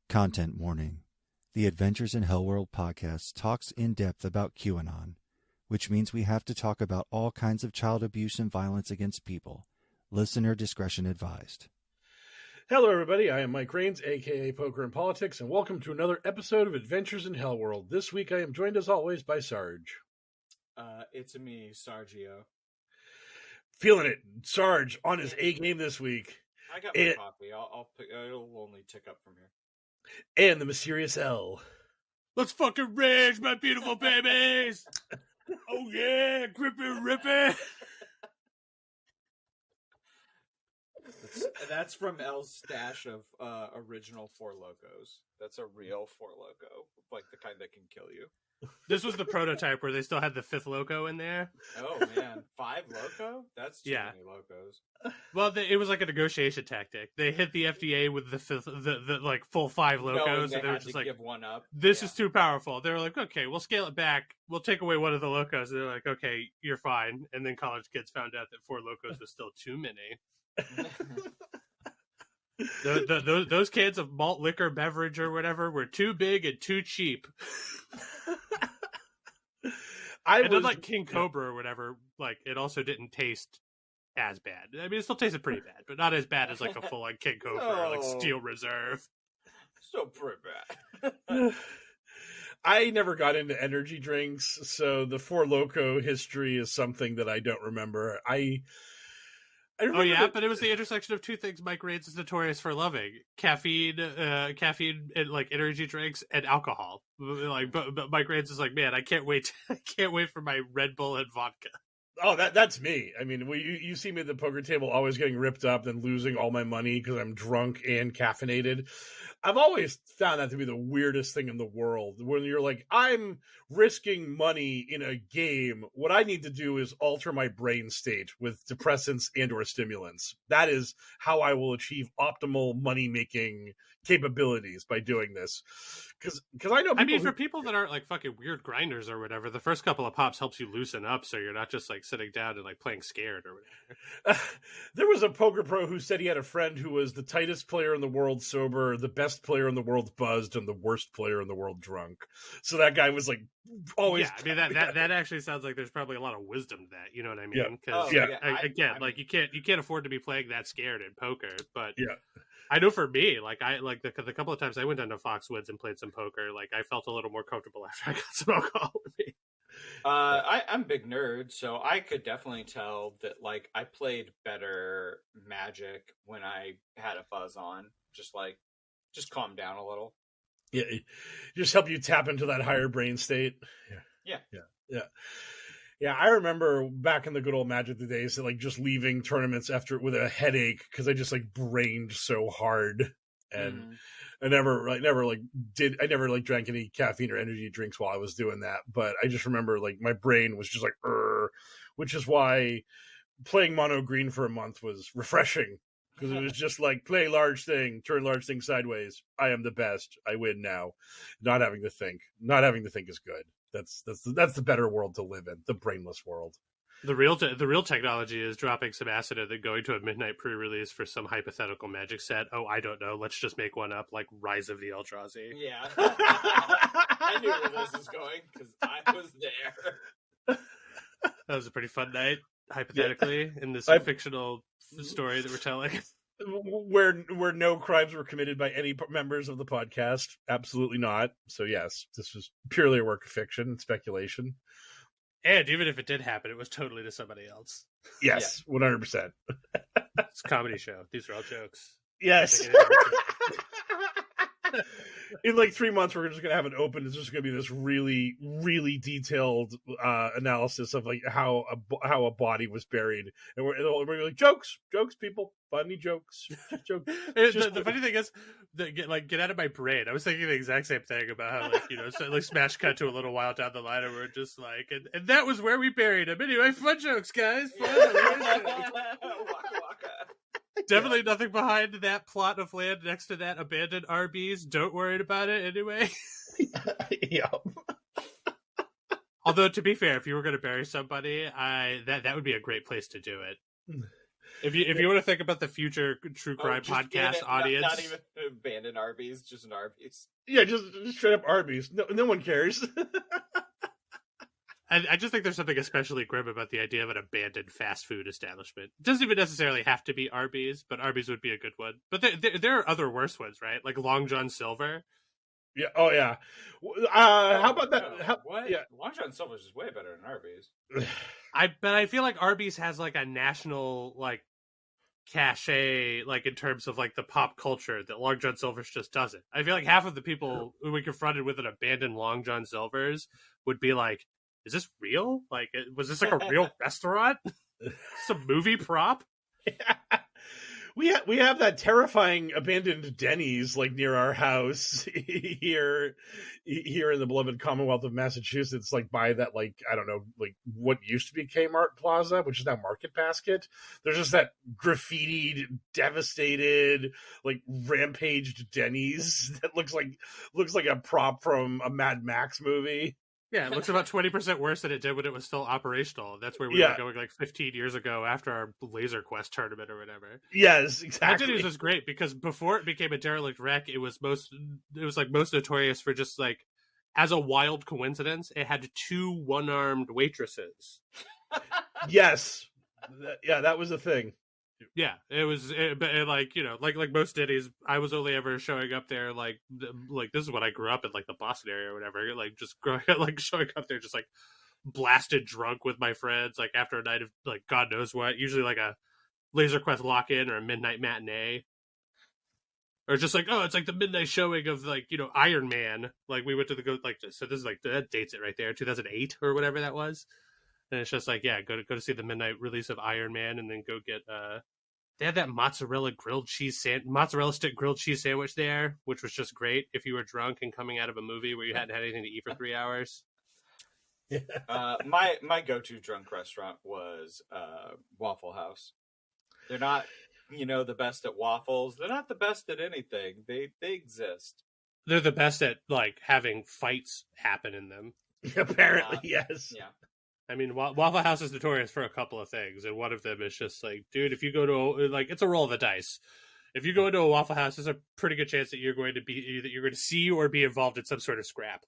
Content warning. The Adventures in HellwQrld podcast talks in depth about QAnon, which means we have to talk about all kinds of child abuse and violence against people. Listener discretion advised. Hello, everybody. I am Mike Rains, a.k.a. Poker and Politics, and welcome to another episode of Adventures in HellwQrld. This week, I am joined, as always, by Sarge. It's me, Sargio. Feeling it. Sarge on his A-game this week. I got my coffee. I'll pick, it'll only tick up from here. And the mysterious L. Let's fucking rage, my beautiful babies! Oh yeah, grippy, rippy! That's from L's stash of original Four Locos. That's a real Four Loco, like the kind that can kill you. This was the prototype where they still had the fifth Loco in there. Oh man, 5 Loco? That's too many Locos. Well, it was like a negotiation tactic. They hit the FDA with the fifth, the like full 5 Locos, and they were just like, give one up. This is too powerful. They were like, okay, we'll scale it back. We'll take away one of the Locos. And they're like, okay, you're fine. And then college kids found out that 4 Locos was still too many. Those cans of malt liquor beverage or whatever were too big and too cheap. Like King Cobra or whatever, like it also didn't taste as bad. I mean, it still tasted pretty bad, but not as bad as like a full on King Cobra or like Steel Reserve. Still pretty bad. I never got into energy drinks, so the Four Loko history is something that I don't remember. Oh yeah, but it was the intersection of two things Mike Rains is notorious for loving: caffeine, and like energy drinks, and alcohol. Like, but Mike Rains is like, man, I can't wait for my Red Bull and vodka. Oh, that's me. I mean, you see me at the poker table always getting ripped up and losing all my money because I'm drunk and caffeinated. I've always found that to be the weirdest thing in the world. When you're like, I'm risking money in a game, what I need to do is alter my brain state with depressants and or stimulants. That is how I will achieve optimal money-making capabilities by doing this. Because I know people for people that aren't like fucking weird grinders or whatever, the first couple of pops helps you loosen up so you're not just like sitting down and like playing scared or whatever. There was a poker pro who said he had a friend who was the tightest player in the world sober, the best player in the world buzzed, and the worst player in the world drunk. So that guy was like always... Yeah, I mean, that actually sounds like there's probably a lot of wisdom to that, you know what I mean? Because like you can't afford to be playing that scared in poker, but I know for me, like the couple of times I went down to Foxwoods and played some poker, like I felt a little more comfortable after I got some alcohol with me. I'm a big nerd, so I could definitely tell that like I played better Magic when I had a buzz on. Just calm down a little. Yeah, just help you tap into that higher brain state. Yeah, I remember back in the good old Magic days, like just leaving tournaments after with a headache because I just like brained so hard, and I never drank any caffeine or energy drinks while I was doing that. But I just remember like my brain was just like, which is why playing mono green for a month was refreshing because it was just like play large thing, turn large thing sideways. I am the best. I win now. Not having to think is good. That's the better world to live in, the brainless world. The real technology is dropping some acid and then going to a midnight pre-release for some hypothetical Magic set. Oh, I don't know. Let's just make one up, like Rise of the Eldrazi. Yeah, I knew where this was going because I was there. That was a pretty fun night, hypothetically, in this fictional story that we're telling. Where no crimes were committed by any members of the podcast. Absolutely not. So yes, this was purely a work of fiction and speculation. And even if it did happen, it was totally to somebody else. Yes, 100%. It's a comedy show. These are all jokes. Yes. In like 3 months, we're just going to have it open. It's just going to be this really, really detailed analysis of like how a body was buried, and we're like jokes, people, funny jokes. The funny thing is, get out of my brain. I was thinking the exact same thing about how like smash cut to a little while down the line, and we're just like, and that was where we buried him. Anyway, fun jokes, guys. Fun. Definitely nothing behind that plot of land next to that abandoned Arby's. Don't worry about it anyway. Yeah. Although, to be fair, if you were going to bury somebody, that would be a great place to do it. If you want to think about the future true crime podcast audience, not even abandoned Arby's, just an Arby's. Yeah, just straight up Arby's. No one cares. I just think there's something especially grim about the idea of an abandoned fast food establishment. It doesn't even necessarily have to be Arby's, but Arby's would be a good one. But there are other worse ones, right? Like Long John Silver. Yeah. Oh, yeah. How about that? What? Yeah. Long John Silver's is way better than Arby's. But I feel like Arby's has like a national like cachet, like in terms of like the pop culture that Long John Silver's just doesn't. I feel like half of the people who we confronted with an abandoned Long John Silver's would be like, is this real? Like, was this like a real restaurant? Some movie prop? Yeah. We have that terrifying abandoned Denny's like near our house here in the beloved Commonwealth of Massachusetts, like by that, like, I don't know, like what used to be Kmart Plaza, which is now Market Basket. There's just that graffitied, devastated, like rampaged Denny's that looks like a prop from a Mad Max movie. Yeah, it looks about 20% worse than it did when it was still operational. That's where we were going like 15 years ago after our Laser Quest tournament or whatever. Yes, exactly. That was great because before it became a derelict wreck, it was most notorious for just like, as a wild coincidence, it had 2 one-armed waitresses. Yes. Yeah, that was a thing. Yeah, it was, like, you know, like most Denny's, I was only ever showing up there like this is when I grew up in like the Boston area or whatever, like just like showing up there just like blasted drunk with my friends, like after a night of like God knows what, usually like a Laser Quest lock-in or a midnight matinee, or just like, oh, it's like the midnight showing of like, you know, Iron Man. Like we went to so this is like, that dates it right there, 2008 or whatever that was. And it's just like, yeah, go to see the midnight release of Iron Man, and then go get they had that mozzarella stick grilled cheese sandwich there, which was just great if you were drunk and coming out of a movie where you hadn't had anything to eat for 3 hours. My go-to drunk restaurant was Waffle House. They're not, you know, the best at waffles. They're not the best at anything. They exist. They're the best at like having fights happen in them. Apparently, yes. Yeah. I mean, Waffle House is notorious for a couple of things, and one of them is just like, dude, if you go to like, it's a roll of the dice. If you go into a Waffle House, there's a pretty good chance that you're going to see or be involved in some sort of scrap.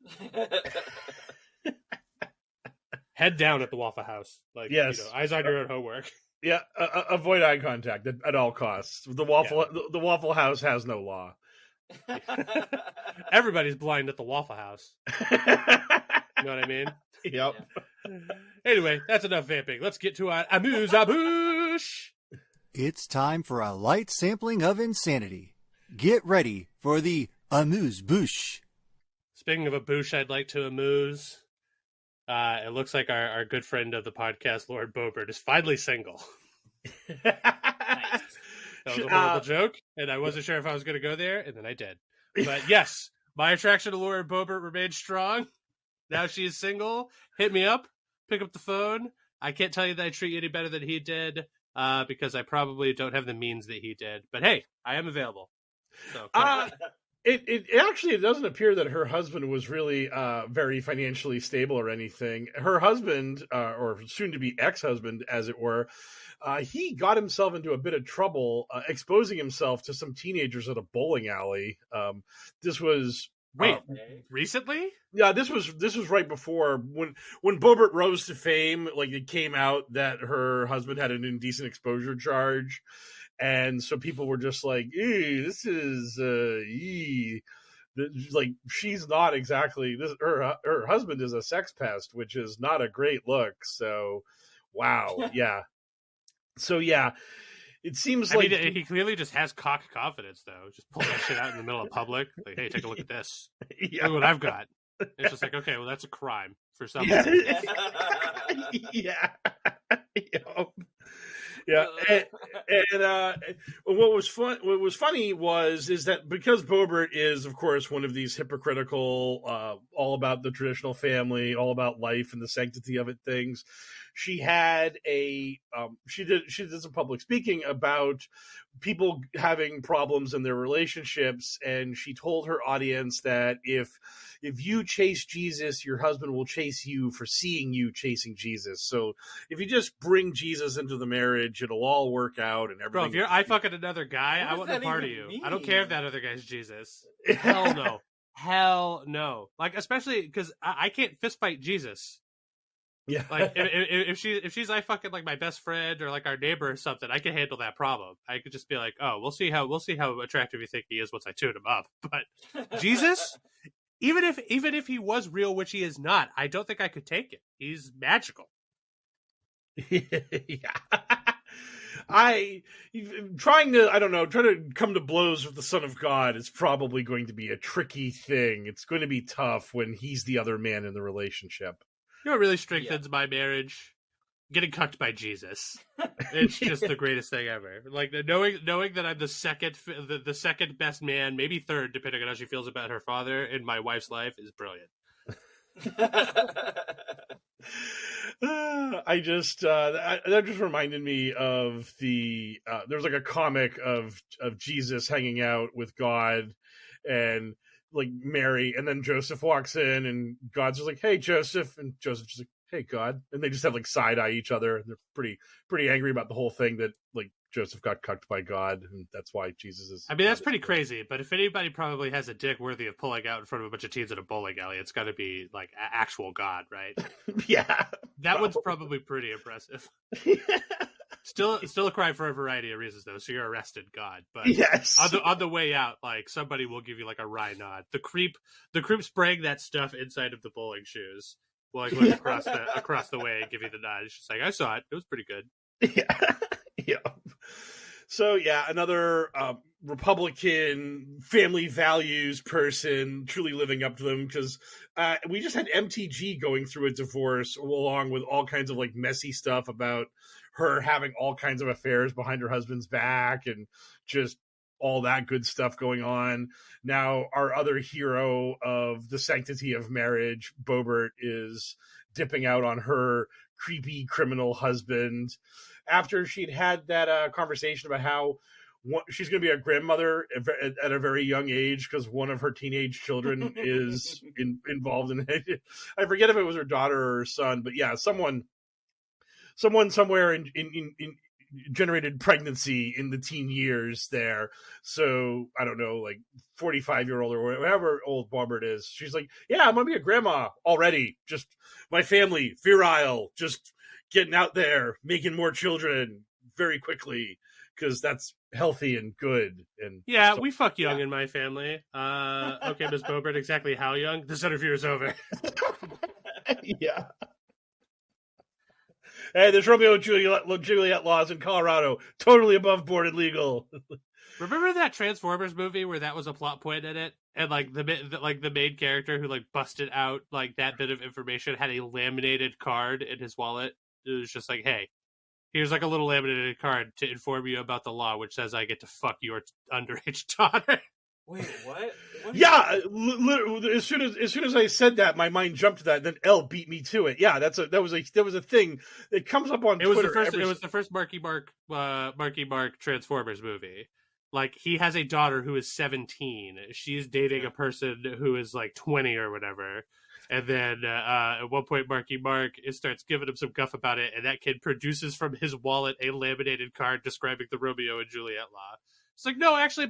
Head down at the Waffle House, like, yes. You know, eyes on your own homework. Yeah, avoid eye contact at all costs. The Waffle House has no law. Everybody's blind at the Waffle House. You know what I mean? Yep. Yeah. Anyway, that's enough vamping. Let's get to our amuse-a-bouche. It's time for a light sampling of insanity. Get ready for the amuse-bouche. Speaking of a bouche, I'd like to amuse. It looks like our good friend of the podcast, Lord Boebert, is finally single. Nice. That was a horrible joke, and I wasn't sure if I was going to go there, and then I did. But yes, my attraction to Lord Boebert remains strong. Now she is single. Hit me up. Pick up the phone. I can't tell you that I treat you any better than he did, because I probably don't have the means that he did. But hey, I am available. So, it doesn't appear that her husband was really very financially stable or anything. Her husband, or soon-to-be ex-husband, as it were, he got himself into a bit of trouble, exposing himself to some teenagers at a bowling alley. This was recently? Yeah, this was right before when Boebert rose to fame. Like, it came out that her husband had an indecent exposure charge, and so people were just like, "This is like, she's not exactly this. Her husband is a sex pest, which is not a great look." So, wow, yeah. So yeah. It seems like he clearly just has cock confidence, though. Just pull that shit out in the middle of public. Like, hey, take a look at this. Yeah. Look what I've got. It's just like, okay, well, that's a crime for some people. Yeah. Yeah. And what was funny is that because Boebert is, of course, one of these hypocritical, all about the traditional family, all about life and the sanctity of it things, she had she did some public speaking about people having problems in their relationships, and she told her audience that if you chase Jesus, your husband will chase you for seeing you chasing Jesus. So if you just bring Jesus into the marriage, it'll all work out and everything. Bro, if you're fucking another guy, I want no part of you. Mean? I don't care if that other guy's Jesus. Hell no. Hell no. Like, especially because I can't fist fight Jesus. Yeah. Like if she's like fucking like my best friend or like our neighbor or something, I can handle that problem. I could just be like, oh, we'll see how attractive you think he is once I tune him up. But Jesus, even if he was real, which he is not, I don't think I could take it. He's magical. Yeah. Trying to come to blows with the Son of God is probably going to be a tricky thing. It's going to be tough when he's the other man in the relationship. You know what really strengthens my marriage? Getting cucked by Jesus. It's just the greatest thing ever. Like knowing that I'm the second best man, maybe third, depending on how she feels about her father in my wife's life, is brilliant. That just reminded me of there's like a comic of Jesus hanging out with God and like Mary, and then Joseph walks in and God's just like, hey Joseph, and Joseph's just like, hey God, and they just have like side eye each other, and they're pretty angry about the whole thing that like Joseph got cucked by God, and that's why Jesus is. I mean, that's pretty crazy. But if anybody probably has a dick worthy of pulling out in front of a bunch of teens at a bowling alley, it's got to be like actual God, right? Yeah, that one's probably pretty impressive. Still a crime for a variety of reasons, though. So you're arrested, God. But yes, on the way out, like somebody will give you like a wry nod. The creep spraying that stuff inside of the bowling shoes will like look across the way and give you the nod. It's just like, I saw it. It was pretty good. Yeah. Yeah. So yeah, another Republican family values person, truly living up to them, because we just had MTG going through a divorce along with all kinds of like messy stuff about her having all kinds of affairs behind her husband's back and just all that good stuff going on. Now our other hero of the sanctity of marriage, Boebert, is dipping out on her creepy criminal husband after she'd had that conversation about how she's going to be a grandmother at a very young age because one of her teenage children is involved in it. I forget if it was her daughter or her son, but yeah, someone somewhere in generated pregnancy in the teen years there. So I don't know, like 45-year-old or whatever old Boebert is. She's like, yeah, I'm going to be a grandma already. Just my family, virile, just getting out there, making more children very quickly because that's healthy and good. And yeah, we fuck young in my family. Okay, Ms. Boebert, exactly how young? This interview is over. Yeah. Hey, there's Romeo and Juliet laws in Colorado, totally above board and legal. Remember that Transformers movie where that was a plot point in it, and like the main character who like busted out like that bit of information had a laminated card in his wallet. It was just like, hey, here's like a little laminated card to inform you about the law, which says I get to fuck your underage daughter. Wait, what? Yeah, as soon as I said that, my mind jumped to that. Then L beat me to it. Yeah, that was a thing. It comes up on Twitter. It was the first Marky Mark Transformers movie. Like, he has a daughter who is 17. She's dating a person who is like 20 or whatever. And then at one point, Marky Mark starts giving him some guff about it, and that kid produces from his wallet a laminated card describing the Romeo and Juliet law. It's like, no, actually,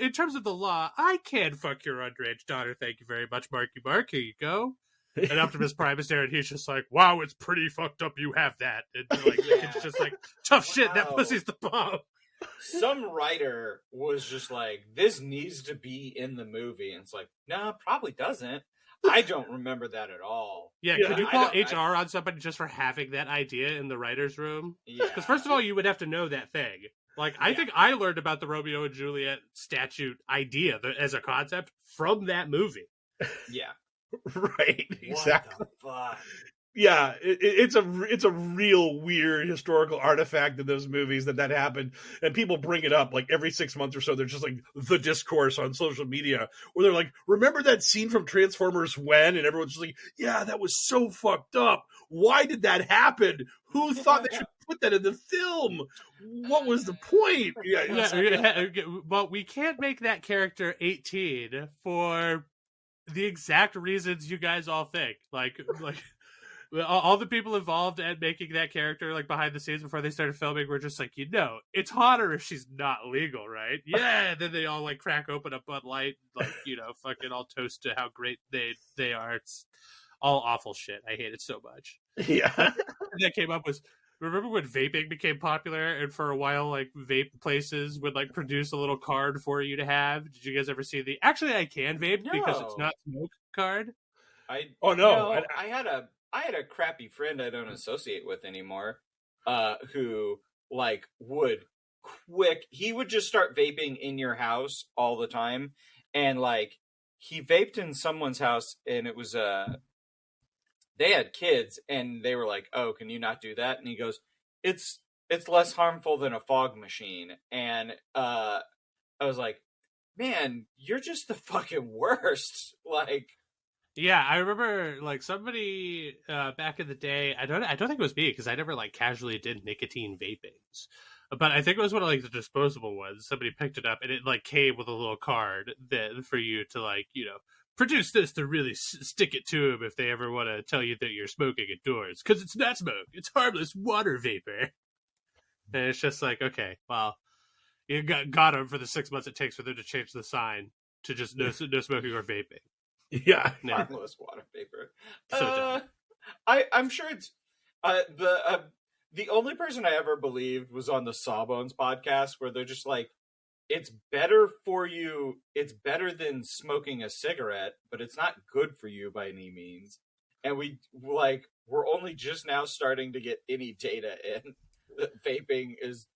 in terms of the law, I can fuck your underage daughter. Thank you very much, Marky Mark. Here you go. And Optimus Prime is there, and he's just like, wow, it's pretty fucked up you have that. And like, it's just like, tough shit, that pussy's the bomb. Some writer was just like, this needs to be in the movie. And it's like, no, probably doesn't. I don't remember that at all. Yeah, could you call HR on somebody just for having that idea in the writer's room? Yeah. Because first of all, you would have to know that thing. Like, I think I learned about the Romeo and Juliet statute idea as a concept from that movie. Yeah. Right, exactly. What the fuck? Yeah, it's a real weird historical artifact in those movies that happened, and people bring it up like every 6 months or so. There's just like the discourse on social media where they're like, "Remember that scene from Transformers when?" And everyone's just like, "Yeah, that was so fucked up. Why did that happen? Who thought they should put that in the film? What was the point?" Well, we can't make that character 18 for the exact reasons you guys all think. Like. All the people involved at making that character, like behind the scenes before they started filming, were just like, it's hotter if she's not legal, right? Yeah. And then they all like crack open a Bud Light, like fucking all toast to how great they are. It's all awful shit. I hate it so much. Yeah. That came up was, remember when vaping became popular, and for a while, like vape places would like produce a little card for you to have. Did you guys ever see the "actually I can vape because it's not smoke" card? I had a crappy friend I don't associate with anymore, who like he would just start vaping in your house all the time. And like he vaped in someone's house, and it was, they had kids, and they were like, "Oh, can you not do that?" And he goes, it's less harmful than a fog machine. And, I was like, man, you're just the fucking worst. Like, yeah, I remember like somebody back in the day. I don't think it was me because I never like casually did nicotine vapings, but I think it was one of like the disposable ones. Somebody picked it up and it like came with a little card that for you to like produce this to really stick it to them if they ever want to tell you that you're smoking indoors, because it's not smoke, it's harmless water vapor. And it's just like, okay, well, you got them for the 6 months it takes for them to change the sign to just no smoking or vaping. Yeah, harmless water vapor. So I'm sure it's the only person I ever believed was on the Sawbones podcast, where they're just like, it's better for you. It's better than smoking a cigarette, but it's not good for you by any means. And we're only just now starting to get any data in that vaping is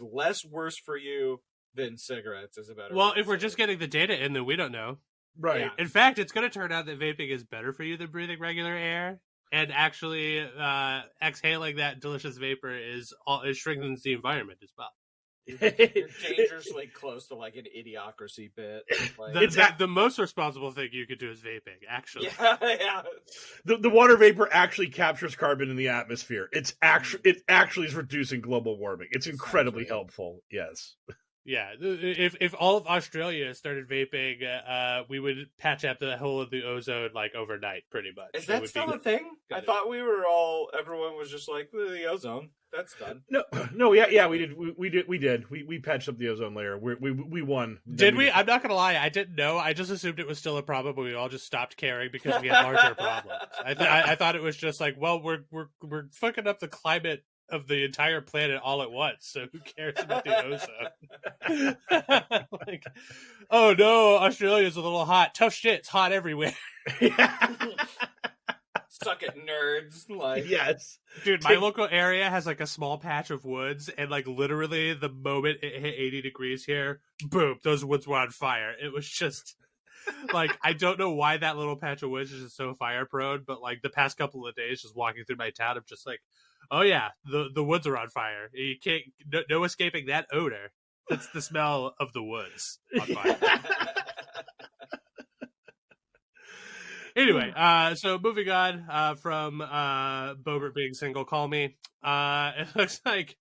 less worse for you than cigarettes is a better. Well, if we're just getting the data in, then we don't know. Right. Yeah. In fact, it's going to turn out that vaping is better for you than breathing regular air, and actually, exhaling that delicious vapor it strengthens the environment as well. You're dangerously close to like an idiocracy bit. Like, the most responsible thing you could do is vaping. Actually, yeah. The water vapor actually captures carbon in the atmosphere. It actually is reducing global warming. It's incredibly helpful. Yes. Yeah, if all of Australia started vaping, we would patch up the whole of the ozone like overnight, pretty much. Is that still a thing? I thought everyone was just like, the ozone, that's done. No, yeah, we did. We patched up the ozone layer. We won. Did we? I'm not gonna lie, I didn't know. I just assumed it was still a problem, but we all just stopped caring because we had larger problems. I thought it was just like, well, we're fucking up the climate of the entire planet all at once, so who cares about the ozone? Like, oh no, Australia's a little hot. Tough shit, it's hot everywhere. Suck it, nerds. Like, yes, dude, my local area has like a small patch of woods, and like literally the moment it hit 80 degrees here, boom, those woods were on fire. It was just like, I don't know why that little patch of woods is just so fire prone, but like the past couple of days just walking through my town, I'm just like, oh yeah, the woods are on fire. You can't, no escaping that odor. That's the smell of the woods on fire. Anyway, so moving on from Boebert being single, call me. It looks like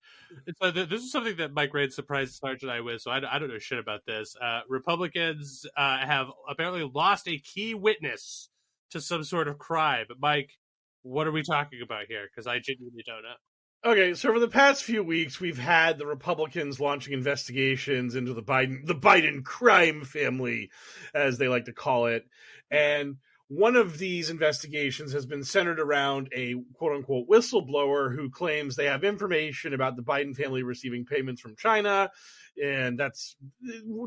this is something that Mike Raid surprised Sarge and I with, so I don't know shit about this. Republicans have apparently lost a key witness to some sort of crime. Mike, what are we talking about here? Because I genuinely don't know. Okay, so for the past few weeks, we've had the Republicans launching investigations into the Biden crime family, as they like to call it. And one of these investigations has been centered around a quote-unquote whistleblower who claims they have information about the Biden family receiving payments from China. And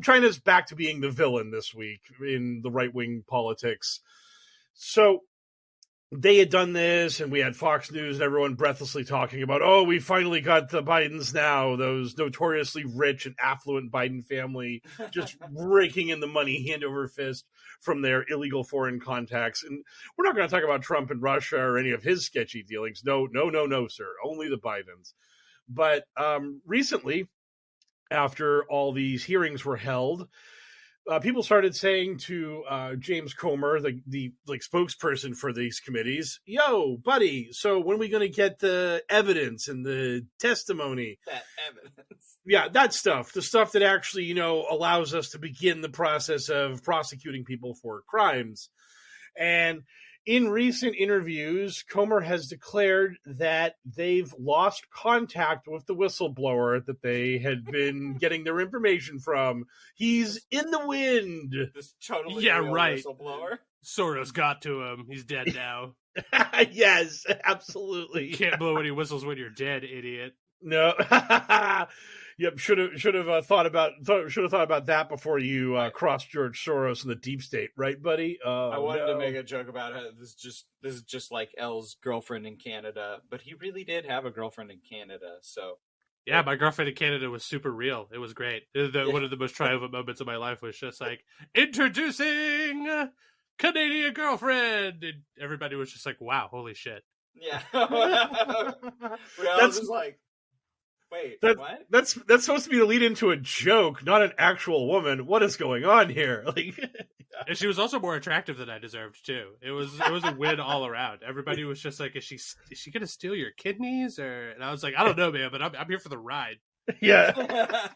China's back to being the villain this week in the right-wing politics. So they had done this, and we had Fox News and everyone breathlessly talking about, oh, we finally got the Bidens now, those notoriously rich and affluent Biden family just raking in the money hand over fist from their illegal foreign contacts. And we're not going to talk about Trump and Russia or any of his sketchy dealings. No, sir. Only the Bidens. But recently, after all these hearings were held, people started saying to James Comer, the spokesperson for these committees, yo, buddy, so when are we going to get the evidence and the testimony? That evidence. Yeah, that stuff. The stuff that actually, allows us to begin the process of prosecuting people for crimes. And in recent interviews, Comer has declared that they've lost contact with the whistleblower that they had been getting their information from. He's in the wind. This totally right. Whistleblower. Soros got to him. He's dead now. Yes, absolutely. Can't blow any whistles when you're dead, idiot. No. Yep, should have thought about that before you crossed George Soros and the deep state, right, buddy? I wanted to make a joke about it. This is just like L's girlfriend in Canada, but he really did have a girlfriend in Canada. So yeah, my girlfriend in Canada was super real. It was great. One of the most triumphant moments of my life was just like introducing Canadian girlfriend, and everybody was just like, "Wow, holy shit!" Yeah, we all just like. Wait, what? That's supposed to be the lead into a joke, not an actual woman. What is going on here? Like, and she was also more attractive than I deserved too. It was a win all around. Everybody was just like, "Is she gonna steal your kidneys?" And I was like, "I don't know, man, but I'm here for the ride." Yeah.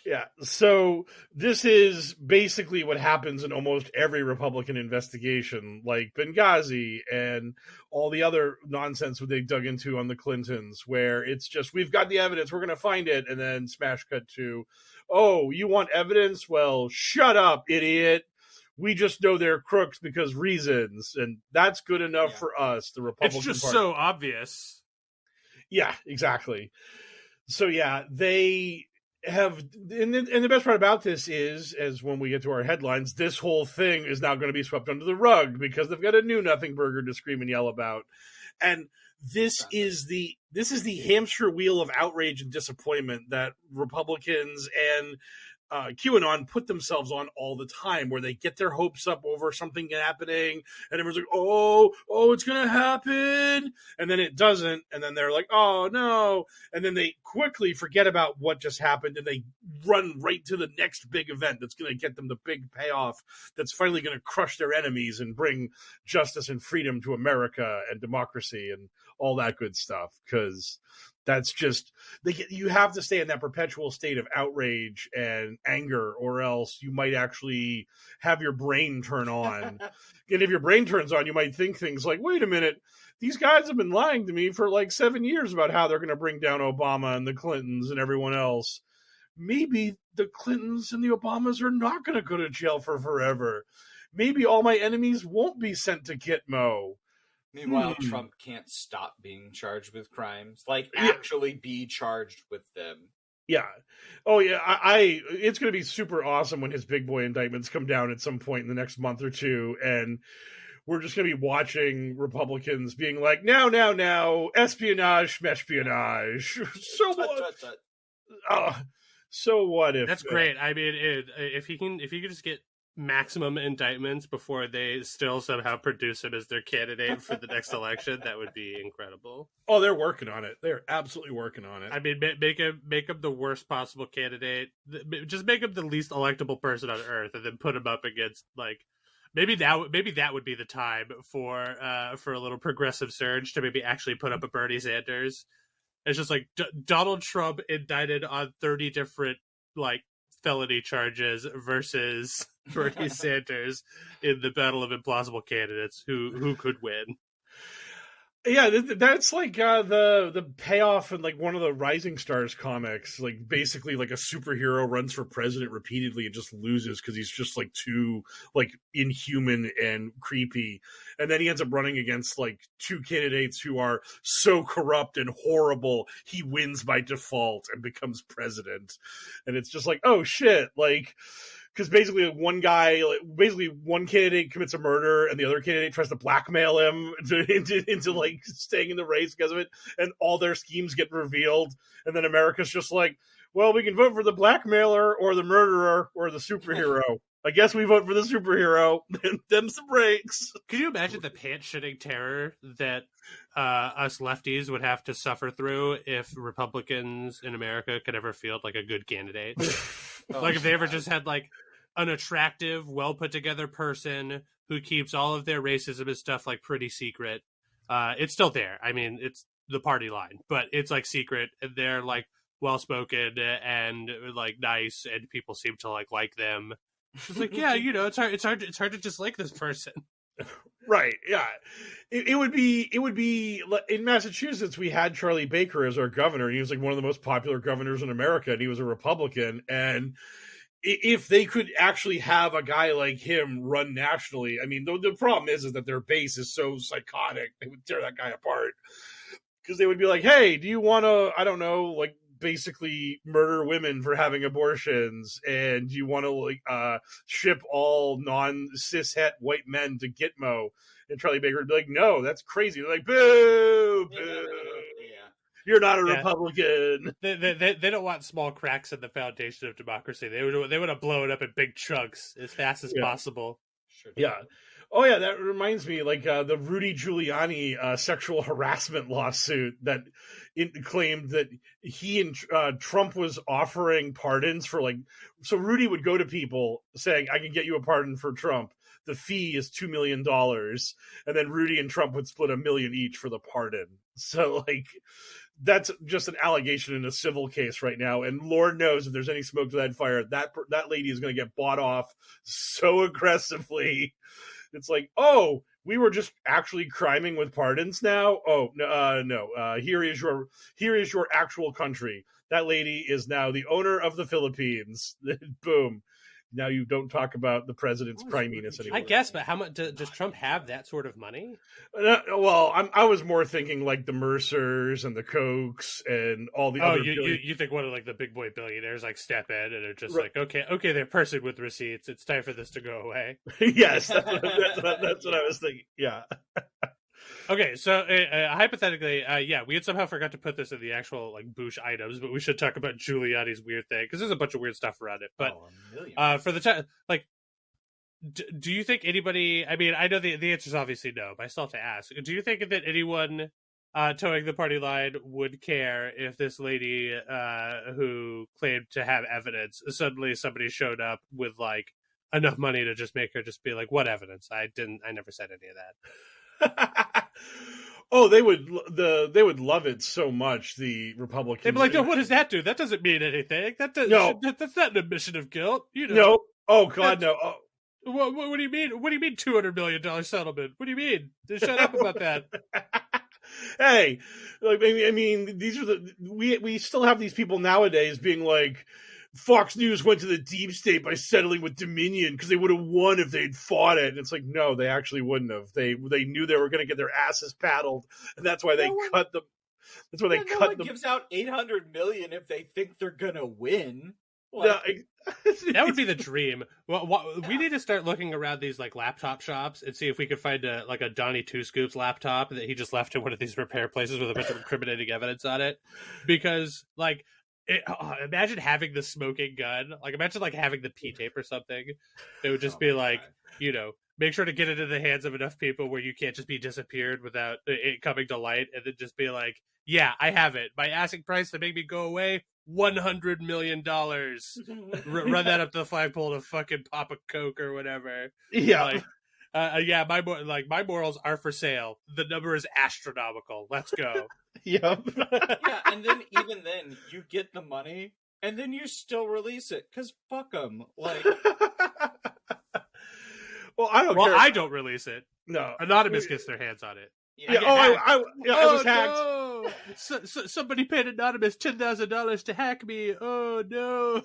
Yeah, so this is basically what happens in almost every Republican investigation, like Benghazi and all the other nonsense that they dug into on the Clintons, where it's just, we've got the evidence, we're going to find it, and then smash cut to, oh, you want evidence? Well, shut up, idiot. We just know they're crooks because reasons, and that's good enough for us, the Republican Party. It's just Party. so obvious. Yeah, exactly. So yeah, they have, and the best part about this is, as when we get to our headlines, this whole thing is now going to be swept under the rug because they've got a new nothing burger to scream and yell about. And this is the hamster wheel of outrage and disappointment that Republicans and QAnon put themselves on all the time, where they get their hopes up over something happening and everyone's like, oh, it's gonna happen, and then it doesn't, and then they're like, oh no, and then they quickly forget about what just happened and they run right to the next big event that's gonna get them the big payoff that's finally gonna crush their enemies and bring justice and freedom to America and democracy and all that good stuff. Because that's just, you have to stay in that perpetual state of outrage and anger, or else you might actually have your brain turn on. And if your brain turns on, you might think things like, wait a minute, these guys have been lying to me for like 7 years about how they're going to bring down Obama and the Clintons and everyone else. Maybe the Clintons and the Obamas are not going to go to jail for forever. Maybe all my enemies won't be sent to Gitmo. Meanwhile, Trump can't stop being charged with crimes. Like, actually be charged with them. Yeah. Oh, yeah. It's going to be super awesome when his big boy indictments come down at some point in the next month or two. And we're just going to be watching Republicans being like, now, espionage, meshpionage. So what? So what if... That's great. I mean, if he can just get maximum indictments before they still somehow produce him as their candidate for the next election, that would be incredible. Oh, they're working on it. They're absolutely working on it. I mean, make him the worst possible candidate. Just make him the least electable person on earth, and then put him up against, like, maybe that would be the time for a little progressive surge to maybe actually put up a Bernie Sanders. It's just like Donald Trump indicted on 30 different like felony charges versus Bernie Sanders in the battle of implausible candidates. Who could win? Yeah, that's like the payoff in like one of the Rising Stars comics. Like basically, like a superhero runs for president repeatedly and just loses because he's just like too like inhuman and creepy, and then he ends up running against like two candidates who are so corrupt and horrible. He wins by default and becomes president, and it's just like, oh shit, like. because basically one candidate commits a murder and the other candidate tries to blackmail him into like staying in the race because of it, and all their schemes get revealed, and then America's just like, well, we can vote for the blackmailer or the murderer or the superhero. I guess we vote for the superhero. Them some breaks. Can you imagine the pants-shitting terror that us lefties would have to suffer through if Republicans in America could ever field like a good candidate? Like if they ever just had like an attractive, well-put-together person who keeps all of their racism and stuff like pretty secret. It's still there. I mean, it's the party line, but it's like secret, and they're like well-spoken and like nice, and people seem to like them. It's like, yeah, you know, it's hard to just like this person. Right. Yeah. It would be in Massachusetts, we had Charlie Baker as our governor. He was like one of the most popular governors in America, and he was a Republican. And if they could actually have a guy like him run nationally, I mean, the problem is that their base is so psychotic. They would tear that guy apart, because they would be like, hey, do you want to, I don't know, like, basically murder women for having abortions, and you want to like ship all non-cishet white men to Gitmo, and Charlie Baker would be like, no, that's crazy. They're like, boo, boo. Yeah. You're not a Republican. They don't want small cracks in the foundation of democracy. They want to blow it up in big chunks as fast as possible. Sure. Yeah. Oh, yeah, that reminds me, like, the Rudy Giuliani sexual harassment lawsuit that claimed that he and Trump was offering pardons for, like, so Rudy would go to people saying, I can get you a pardon for Trump. The fee is $2 million. And then Rudy and Trump would split $1 million each for the pardon. So, like, that's just an allegation in a civil case right now. And Lord knows if there's any smoke to that fire, that lady is going to get bought off so aggressively. It's like, oh, we were just actually criming with pardons now. Oh, no. Here is your actual country. That lady is now the owner of the Philippines. Boom. Now you don't talk about the president's criminess anymore. I guess, but how much does Trump have that sort of money? Well, I was more thinking like the Mercers and the Kochs and all the other. You think one of like the big boy billionaires like step in and are just like, okay, they're person with receipts. It's time for this to go away. Yes, that's what I was thinking. Yeah. Okay, so hypothetically, we had somehow forgot to put this in the actual like Boosh items, but we should talk about Giuliani's weird thing because there's a bunch of weird stuff around it. But for the time, like, do you think anybody? I mean, I know the answer is obviously no, but I still have to ask. Do you think that anyone towing the party line would care if this lady who claimed to have evidence, suddenly somebody showed up with like enough money to just make her just be like, what evidence? I never said any of that. Oh, they would love it so much. The Republicans. They'd be like, "No, what does that do? That doesn't mean anything. That's not an admission of guilt." You know? No. Oh God, no. Oh. What do you mean? What do you mean $200 million settlement? What do you mean? Just shut up about that. Hey, like, I mean, these are we still have these people nowadays being like, Fox News went to the deep state by settling with Dominion because they would have won if they'd fought it. And it's like, no, they actually wouldn't have. They knew they were going to get their asses paddled, and that's why they cut them. That's why they cut them. Gives out $800 million if they think they're going to win. Like, that would be the dream. Well, we need to start looking around these like laptop shops and see if we could find a Donnie Two Scoops laptop that he just left in one of these repair places with a bunch of incriminating evidence on it, because like. Imagine having the smoking gun. Like, imagine like having the P-tape or something. It would just be like, you know, make sure to get it in the hands of enough people where you can't just be disappeared without it coming to light, and then just be like, yeah, I have it. My asking price to make me go away, $100 million. Run that up to the flagpole to fucking pop a Coke or whatever. Yeah. Like, my morals are for sale. The number is astronomical. Let's go. Yep. Yeah, and then even then, you get the money, and then you still release it because fuck them. Like, well, I don't care. I don't release it. No, Anonymous gets their hands on it. Yeah. I was hacked. No. Somebody paid Anonymous $10,000 to hack me. Oh no.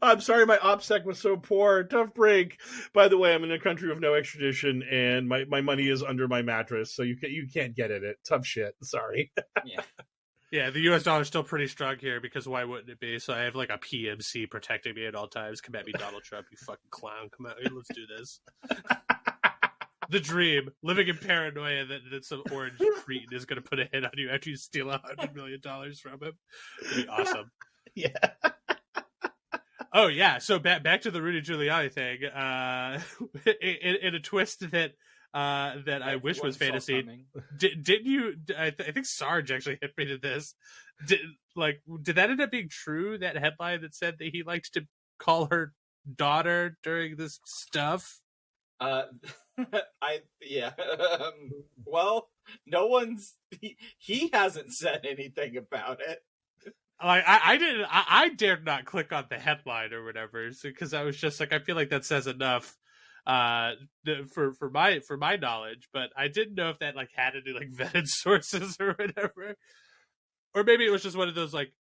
I'm sorry my OPSEC was so poor. Tough break. By the way, I'm in a country of no extradition, and my money is under my mattress, so you can't get at it. Tough shit. Sorry. Yeah. Yeah, the U.S. dollar is still pretty strong here because why wouldn't it be? So I have like a PMC protecting me at all times. Come at me, Donald Trump, you fucking clown. Come at me, let's do this. The dream, living in paranoia that some orange cretin is going to put a hit on you after you steal $100 million from him. It'd be awesome. Yeah. Oh yeah. So back to the Rudy Giuliani thing. In a twist that I wish was fantasy. Didn't you? I think Sarge actually hit me to this. Did that end up being true? That headline that said that he likes to call her daughter during this stuff. Well, no one's. He hasn't said anything about it. Like I didn't. I dared not click on the headline or whatever, because I was just like, I feel like that says enough. For my knowledge, but I didn't know if that like had to do like vetted sources or whatever, or maybe it was just one of those like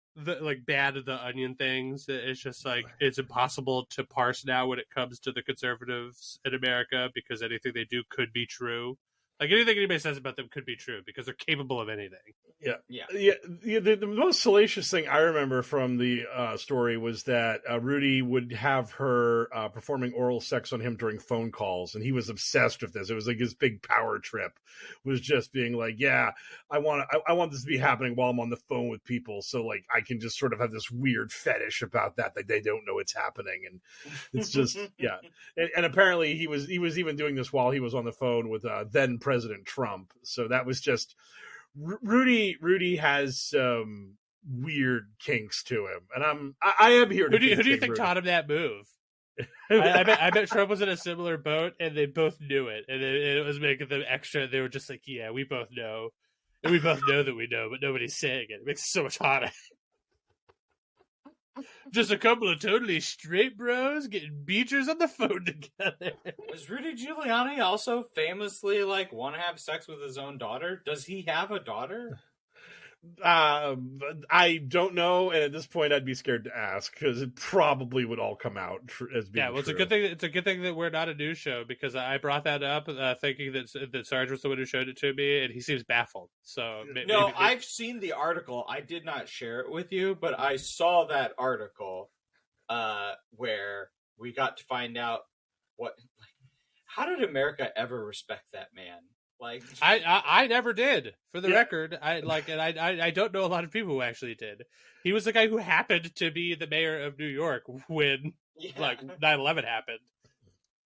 bad of the onion things. It's just like it's impossible to parse now when it comes to the conservatives in America because anything they do could be true. Like anything anybody says about them could be true because they're capable of anything. Yeah. The most salacious thing I remember from the story was that Rudy would have her performing oral sex on him during phone calls, and he was obsessed with this. It was like his big power trip was just being like, "Yeah, I want this to be happening while I'm on the phone with people, so like I can just sort of have this weird fetish about that they don't know it's happening." And it's just and apparently he was even doing this while he was on the phone with then President Trump. So that was just. Rudy has some weird kinks to him, and I am here to. Who do you think taught him that move? I bet Trump was in a similar boat, and they both knew it, and it was making them extra. They were just like, "Yeah, we both know, and we both know that we know, but nobody's saying it. It makes it so much hotter." Just a couple of totally straight bros getting beachers on the phone together. Was Rudy Giuliani also famously like want to have sex with his own daughter? Does he have a daughter? I don't know, and at this point, I'd be scared to ask because it probably would all come out as being. Yeah, well, true. It's a good thing that we're not a news show because I brought that up thinking that Sarge was the one who showed it to me, and he seems baffled. So I've seen the article. I did not share it with you, but I saw that article where we got to find out how did America ever respect that man? Like I never did. For the record, I don't know a lot of people who actually did. He was the guy who happened to be the mayor of New York when 9/11 happened.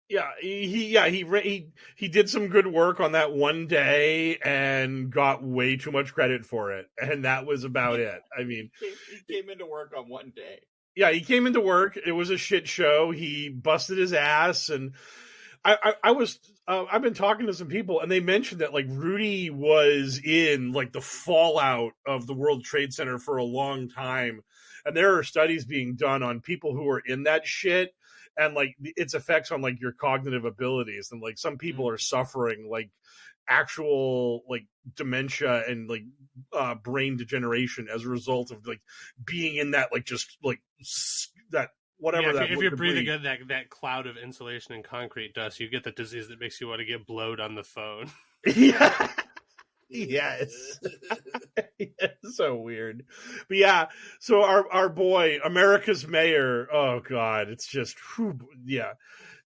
Yeah, he did some good work on that one day and got way too much credit for it, and that was about it. I mean, he came into work on one day. Yeah, he came into work. It was a shit show. He busted his ass, and I've been talking to some people, and they mentioned that like Rudy was in like the fallout of the World Trade Center for a long time, and there are studies being done on people who are in that shit and like its effects on like your cognitive abilities, and like some people are suffering like actual like dementia and like brain degeneration as a result of like being in that like just like that. Whatever if you're breathing in that cloud of insulation and concrete dust, you get the disease that makes you want to get blowed on the phone. Yeah. Yes. It's so weird. But yeah, so our boy, America's mayor, oh God, it's just,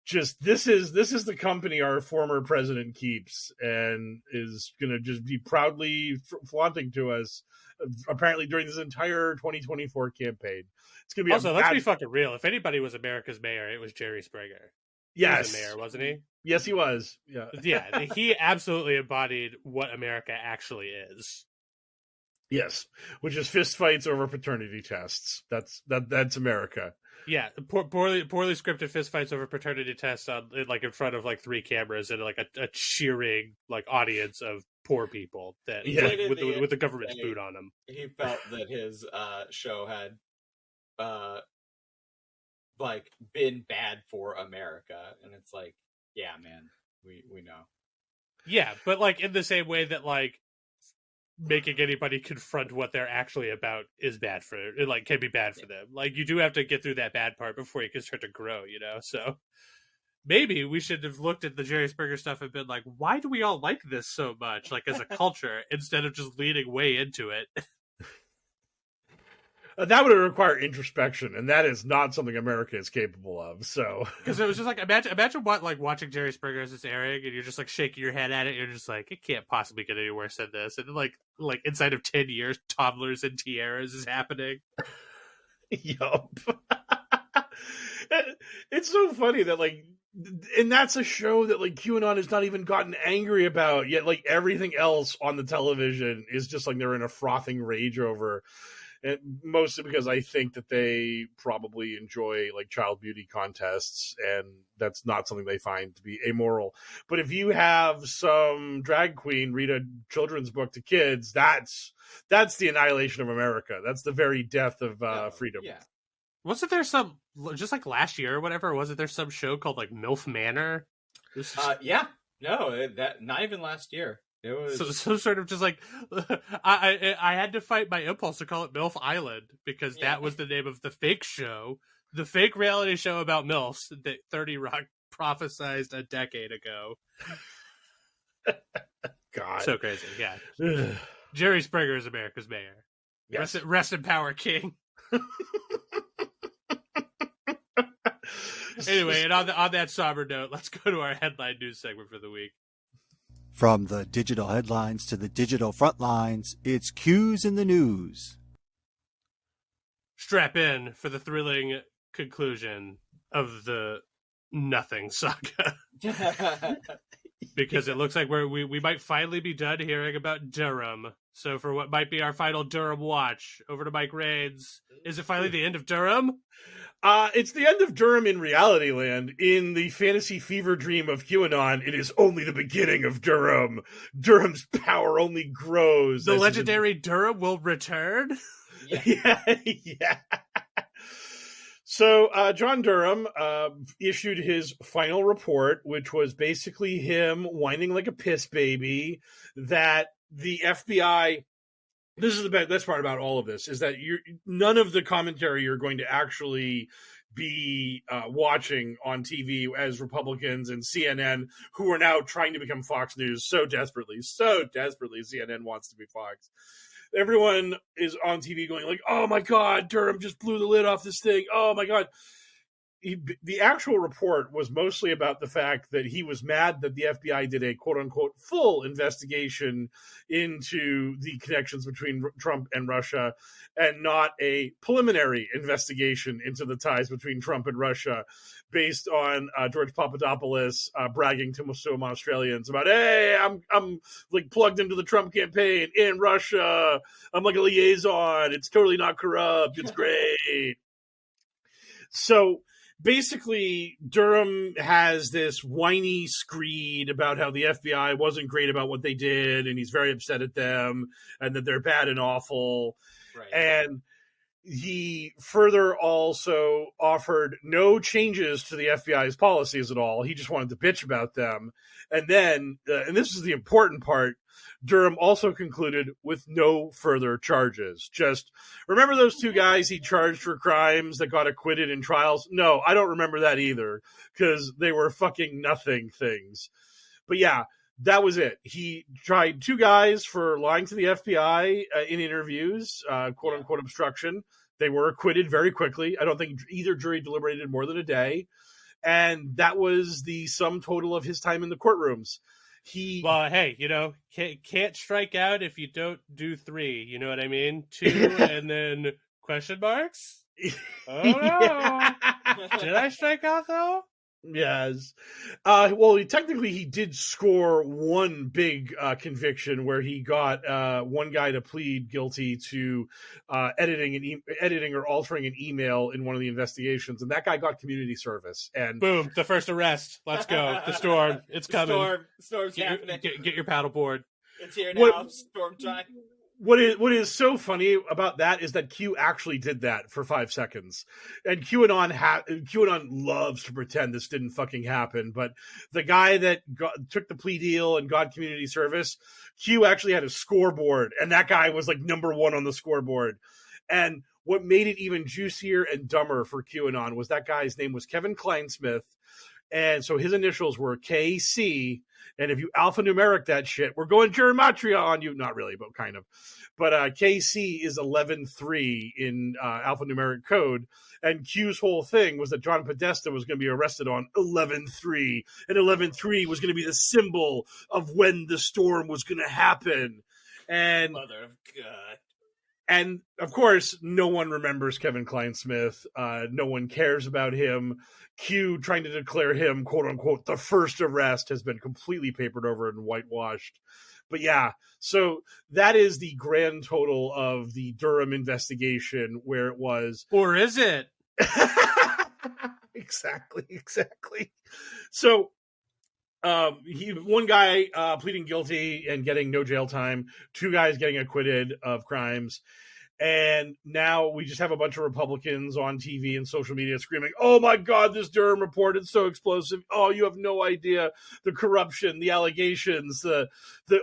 just this is the company our former president keeps and is going to just be proudly flaunting to us, apparently during this entire 2024 campaign. It's gonna be also, let's be fucking real. If anybody was America's mayor, it was Jerry Springer. Yes. He was the mayor, wasn't he? Yes, he was. Yeah. Yeah, he absolutely embodied what America actually is. Yes, which is fistfights over paternity tests. That's America. Yeah, poorly scripted fistfights over paternity tests on like in front of like 3 cameras and like a cheering like audience of poor people that with the government's boot on them. He felt that his show had like been bad for America, and it's like, yeah, man, we know. Yeah, but like in the same way that like making anybody confront what they're actually about is bad for it, like can be bad for them. Like you do have to get through that bad part before you can start to grow, you know. So maybe we should have looked at the Jerry Springer stuff and been like, why do we all like this so much, like as a culture, instead of just leaning way into it. That would require introspection, and that is not something America is capable of. So, because it was just like imagine what like watching Jerry Springer as it's airing, and you're just like shaking your head at it. And you're just like, it can't possibly get any worse than this. And then, like inside of 10 years, toddlers and tiaras is happening. Yup. It's so funny that like, and that's a show that like QAnon has not even gotten angry about yet. Like everything else on the television is just like they're in a frothing rage over. And mostly because I think that they probably enjoy like child beauty contests, and that's not something they find to be amoral. But if you have some drag queen read a children's book to kids, that's the annihilation of America. That's the very death of freedom. Yeah. Wasn't there some, just like last year or whatever, wasn't there some show called like MILF Manor? Yeah. No, that not even last year. It was so sort of just like I had to fight my impulse to call it MILF Island because that was the name of the fake show, the fake reality show about MILFs that 30 Rock prophesized a decade ago. God, so crazy, yeah. Jerry Springer is America's mayor. Yes. Rest in power, King. Anyway, and on that somber note, let's go to our headline news segment for the week. From the digital headlines to the digital front lines, it's Q's in the news. Strap in for the thrilling conclusion of the nothing saga. Because it looks like we might finally be done hearing about Durham. So for what might be our final Durham watch, over to Mike Rains. Is it finally the end of Durham? It's the end of Durham in reality land. In the fantasy fever dream of QAnon, it is only the beginning of Durham. Durham's power only grows. The legendary Durham will return? Yeah. So John Durham issued his final report, which was basically him whining like a piss baby that the FBI... This is the best part about all of this, is that none of the commentary you're going to actually be watching on TV as Republicans and CNN, who are now trying to become Fox News so desperately CNN wants to be Fox. Everyone is on TV going like, oh my God, Durham just blew the lid off this thing. Oh my God. The actual report was mostly about the fact that he was mad that the FBI did a quote-unquote full investigation into the connections between Trump and Russia and not a preliminary investigation into the ties between Trump and Russia based on George Papadopoulos bragging to some Australians about, hey, I'm like plugged into the Trump campaign in Russia. I'm like a liaison. It's totally not corrupt. It's great. So basically, Durham has this whiny screed about how the FBI wasn't great about what they did, and he's very upset at them, and that they're bad and awful. Right. And he further also offered no changes to the FBI's policies at all. He just wanted to bitch about them. And then, and this is the important part, Durham also concluded with no further charges. Just remember those two guys he charged for crimes that got acquitted in trials? No, I don't remember that either, because they were fucking nothing things. But yeah, that was it. He tried two guys for lying to the FBI in interviews, quote unquote obstruction. They were acquitted very quickly. I don't think either jury deliberated more than a day. And that was the sum total of his time in the courtrooms. Well, hey, can't strike out if you don't do three. You know what I mean? Two and then question marks? Oh, no. Did I strike out, though? Yes. Well, he did score one big conviction where he got one guy to plead guilty to editing or altering an email in one of the investigations, and that guy got community service. And boom, the first arrest. Let's go. The storm. It's coming. The storm's happening. Get your paddleboard. It's here now. Storm time. What is so funny about that is that Q actually did that for 5 seconds, and QAnon loves to pretend this didn't fucking happen. But the guy that took the plea deal and got community service, Q actually had a scoreboard, and that guy was like number one on the scoreboard. And what made it even juicier and dumber for QAnon was that guy's name was Kevin Kleinsmith. And so his initials were KC. And if you alphanumeric that shit, we're going gematria on you. Not really, but kind of. But KC is 11-3 in alphanumeric code. And Q's whole thing was that John Podesta was going to be arrested on 11-3. And 11-3 was going to be the symbol of when the storm was going to happen. And Mother of God. And, of course, no one remembers Kevin Kleinsmith. No one cares about him. Q trying to declare him, quote-unquote, the first arrest has been completely papered over and whitewashed. But, yeah, so that is the grand total of the Durham investigation where it was. Or is it? Exactly. So one guy pleading guilty and getting no jail time, two guys getting acquitted of crimes. And now we just have a bunch of Republicans on TV and social media screaming, oh, my God, this Durham report is so explosive. Oh, you have no idea. The corruption, the allegations, the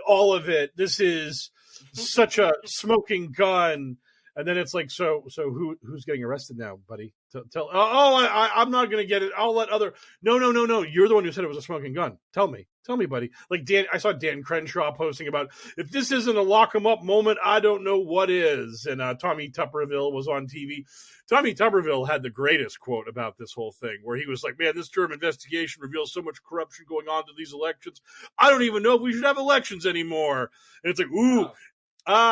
all of it. This is such a smoking gun. And then it's like, so who's getting arrested now, buddy? I'm not going to get it. I'll let other. No. You're the one who said it was a smoking gun. Tell me, buddy. Like I saw Dan Crenshaw posting about, if this isn't a lock 'em up moment, I don't know what is. And Tommy Tuberville was on TV. Tommy Tuberville had the greatest quote about this whole thing, where he was like, man, this Durham investigation reveals so much corruption going on to these elections. I don't even know if we should have elections anymore. And it's like, ooh.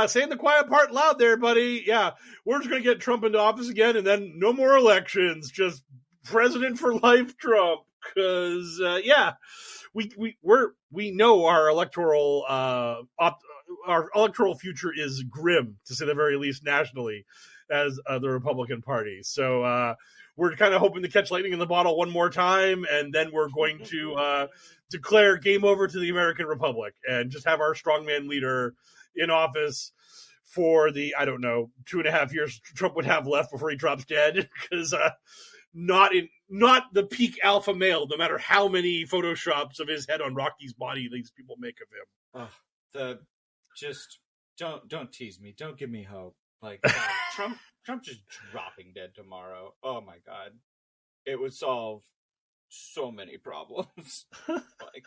Saying the quiet part loud there, buddy. Yeah, we're just going to get Trump into office again, and then no more elections. Just president for life, Trump. Because we know our electoral future is grim, to say the very least, nationally, as the Republican Party. So we're kind of hoping to catch lightning in the bottle one more time, and then we're going to declare game over to the American Republic and just have our strongman leader in office for the, 2.5 years Trump would have left before he drops dead, because not the peak alpha male, no matter how many photoshops of his head on Rocky's body these people make of him. Just don't tease me. Don't give me hope. Like Trump just dropping dead tomorrow. Oh my God. It would solve so many problems. Like,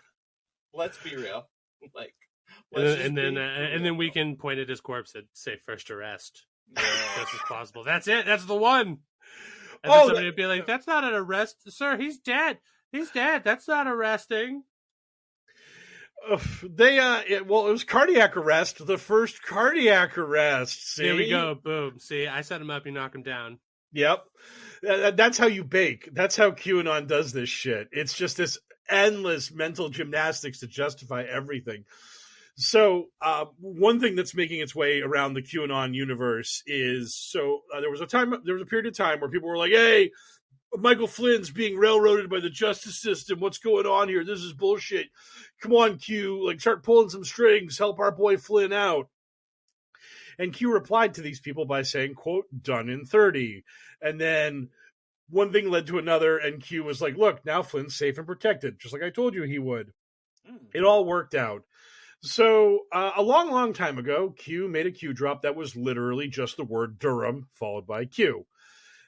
let's be real. Like, and then we can point at his corpse and say first arrest. Yeah. As as possible. That's it. That's the one. And then somebody would be like, "That's not an arrest, sir. He's dead. He's dead. That's not arresting." It was cardiac arrest. The first cardiac arrest. See? There we go. Boom. See, I set him up. You knock him down. Yep. That's how you bake. That's how QAnon does this shit. It's just this endless mental gymnastics to justify everything. So one thing that's making its way around the QAnon universe is, there was a period of time where people were like, hey, Michael Flynn's being railroaded by the justice system. What's going on here? This is bullshit. Come on, Q, start pulling some strings. Help our boy Flynn out. And Q replied to these people by saying, quote, done in 30. And then one thing led to another, and Q was like, look, now Flynn's safe and protected, just like I told you he would. It all worked out. So a long, long time ago, Q made a Q drop that was literally just the word Durham followed by Q.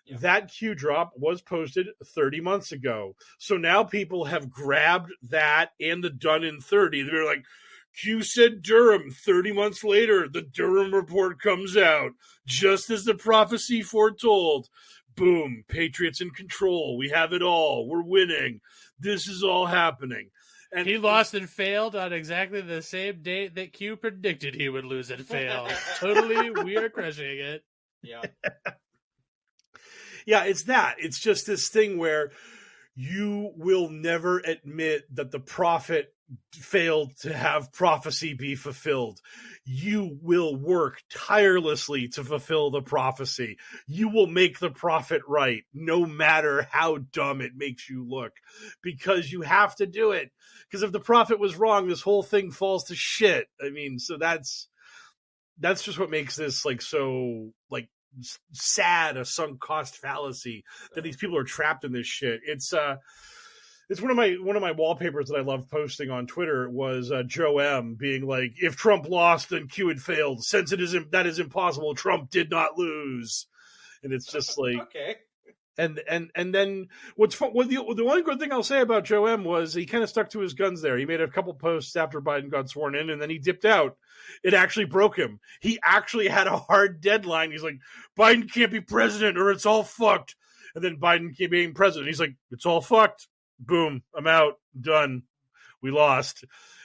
Yeah. That Q drop was posted 30 months ago. So now people have grabbed that and the done in 30. They're like, Q said Durham. 30 months later, the Durham report comes out, just as the prophecy foretold. Boom, Patriots in control. We have it all. We're winning. This is all happening. And he lost and failed on exactly the same date that Q predicted he would lose and fail. Totally, we are crushing it. Yeah. Yeah, it's that. It's just this thing where you will never admit that the prophet failed to have prophecy be fulfilled. You will work tirelessly to fulfill the prophecy. You will make the prophet right, no matter how dumb it makes you look, because you have to do it. Because if the prophet was wrong, this whole thing falls to shit. I mean, so that's just what makes this so sad, a sunk cost fallacy that these people are trapped in this shit. It's one of my wallpapers that I love posting on Twitter was Joe M being like, if Trump lost, then Q had failed. Since that is impossible, Trump did not lose. And it's just like, okay. And then what's fun? The only good thing I'll say about Joe M was he kind of stuck to his guns there. He made a couple posts after Biden got sworn in, and then he dipped out. It actually broke him. He actually had a hard deadline. He's like, Biden can't be president or it's all fucked. And then Biden became president. He's like, it's all fucked. Boom, I'm out. Done. We lost.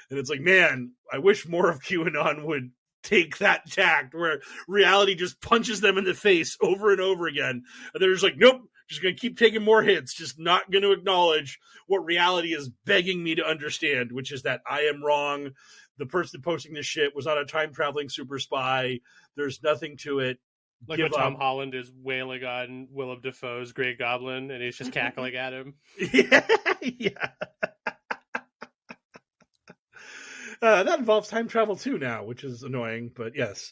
And it's like, man, I wish more of QAnon would take that tact where reality just punches them in the face over and over again. And they're just like, nope, just going to keep taking more hits, just not going to acknowledge what reality is begging me to understand, which is that I am wrong. The person posting this shit was not a time-traveling super spy. There's nothing to it. Like when Tom Holland is wailing on Willem Dafoe's Grey Goblin and he's just cackling at him. Yeah. That involves time travel too now, which is annoying, but yes.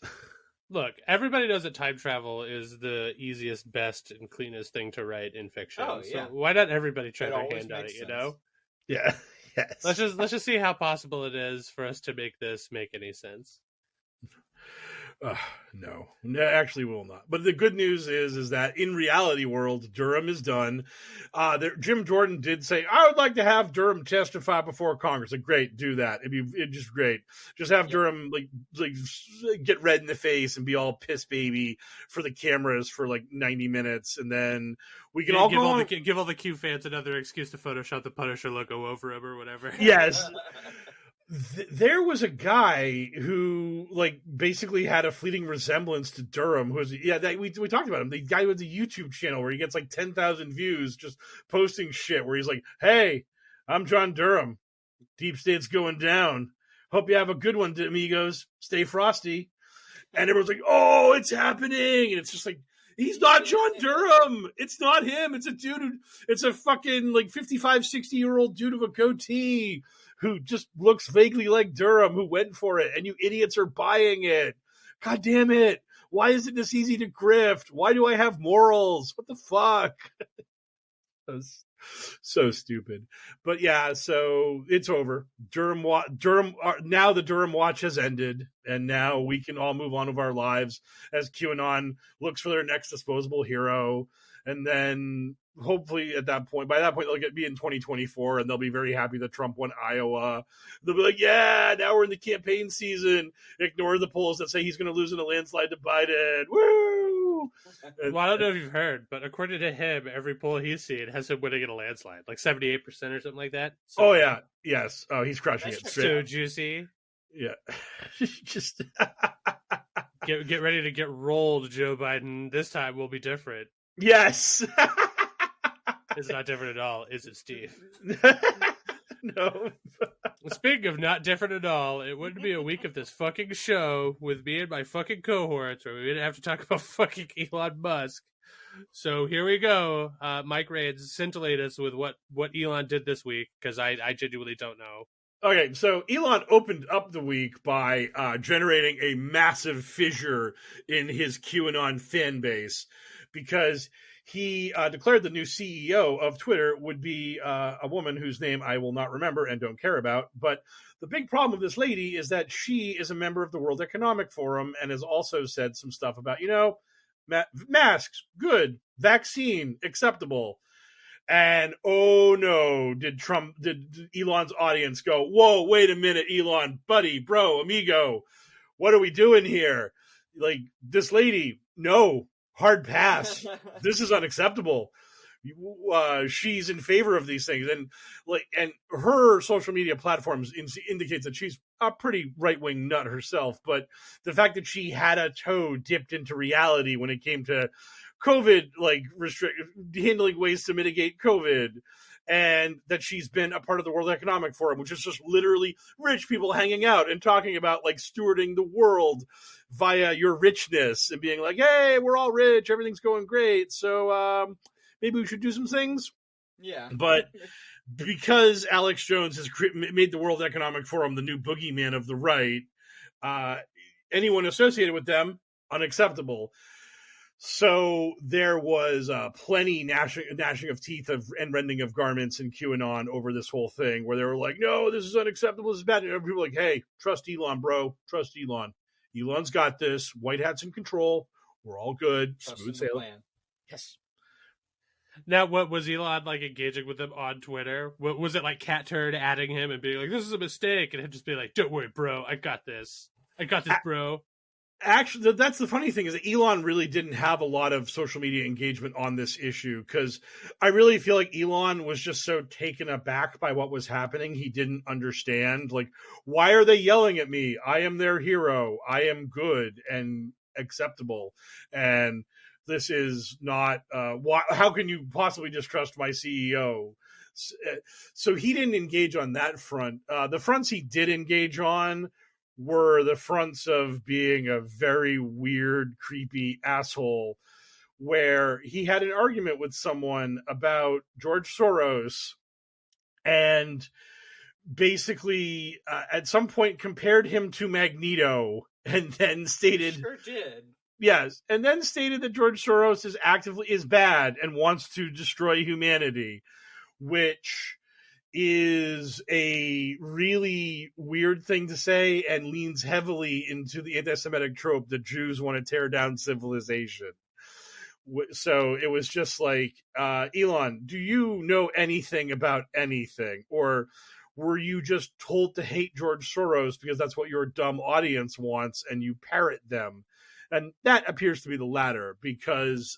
Look, everybody knows that time travel is the easiest, best, and cleanest thing to write in fiction. Oh, yeah. So why not everybody try their hand on it, you know? Yeah. Yes. Let's just see how possible it is for us to make this make any sense. No, actually will not. But the good news is that in reality world, Durham is done. Jim Jordan did say, I would like to have Durham testify before Congress. Like, great, do that. It'd just great. Just have Durham like get red in the face and be all piss baby for the cameras for like 90 minutes, and then we can give all the Q fans another excuse to Photoshop the Punisher logo over him or whatever. Yes. There was a guy who like basically had a fleeting resemblance to Durham. We talked about him. The guy with the YouTube channel where he gets like 10,000 views just posting shit where he's like, "Hey, I'm John Durham. Deep State's going down. Hope you have a good one, amigos. Stay frosty." And everyone's like, "Oh, it's happening!" And it's just like, he's not John Durham. It's not him. It's a dude. It's a fucking like 55, 60-year-old dude with a goatee who just looks vaguely like Durham, who went for it, and you idiots are buying it. God damn it. Why is it this easy to grift? Why do I have morals? What the fuck? So stupid. But yeah, so it's over. Now the Durham watch has ended, and now we can all move on with our lives as QAnon looks for their next disposable hero. And then hopefully by that point, they'll be in 2024 and they'll be very happy that Trump won Iowa. They'll be like, yeah, now we're in the campaign season. Ignore the polls that say he's going to lose in a landslide to Biden. Woo! Well, I don't know if you've heard, but according to him, every poll he's seen has him winning in a landslide, like 78% or something like that. So, oh, yeah. Yes. Oh, he's crushing it. So juicy. Yeah. Just get ready to get rolled, Joe Biden. This time will be different. Yes. It's not different at all, is it, Steve? No. Speaking of not different at all, it wouldn't be a week of this fucking show with me and my fucking cohorts where we didn't have to talk about fucking Elon Musk. So here we go. Mike Rains, scintillate us with what Elon did this week, because I genuinely don't know. Okay, so Elon opened up the week by generating a massive fissure in his QAnon fan base, because he declared the new CEO of Twitter would be a woman whose name I will not remember and don't care about. But the big problem with this lady is that she is a member of the World Economic Forum and has also said some stuff about, masks, good, vaccine, acceptable. And oh no, did Elon's audience go, whoa, wait a minute, Elon, buddy, bro, amigo, what are we doing here? Like, this lady, no, hard pass. This is unacceptable. She's in favor of these things, and her social media platforms indicates that she's a pretty right-wing nut herself. But the fact that she had a toe dipped into reality when it came to COVID, like handling ways to mitigate COVID, and that she's been a part of the World Economic Forum, which is just literally rich people hanging out and talking about like stewarding the world via your richness and being like, hey, we're all rich, everything's going great, so maybe we should do some things. Yeah. But because Alex Jones has made the World Economic Forum the new boogeyman of the right, anyone associated with them, unacceptable. So there was plenty gnashing of teeth and rending of garments in QAnon over this whole thing, where they were like, no, this is unacceptable, this is bad. And people were like, hey, trust Elon, bro. Trust Elon. Elon's got this. White hat's in control. We're all good. Smooth sailing. Yes. Now, what was Elon like engaging with them on Twitter? What was it like? Cat Turd adding him and being like, "This is a mistake," and him just be like, "Don't worry, bro. I got this, bro." Actually, that's the funny thing, is that Elon really didn't have a lot of social media engagement on this issue, because I really feel like Elon was just so taken aback by what was happening. He didn't understand, like, why are they yelling at me? I am their hero. I am good and acceptable. And this is not, how can you possibly distrust my CEO? So he didn't engage on that front. The fronts he did engage on were the fronts of being a very weird, creepy asshole, where he had an argument with someone about George Soros and basically at some point compared him to Magneto, and then stated, sure did. Yes, and then stated that George Soros is bad and wants to destroy humanity, which is a really weird thing to say and leans heavily into the anti-Semitic trope that Jews want to tear down civilization. So it was just like, Elon, do you know anything about anything? Or were you just told to hate George Soros because that's what your dumb audience wants and you parrot them? And that appears to be the latter, because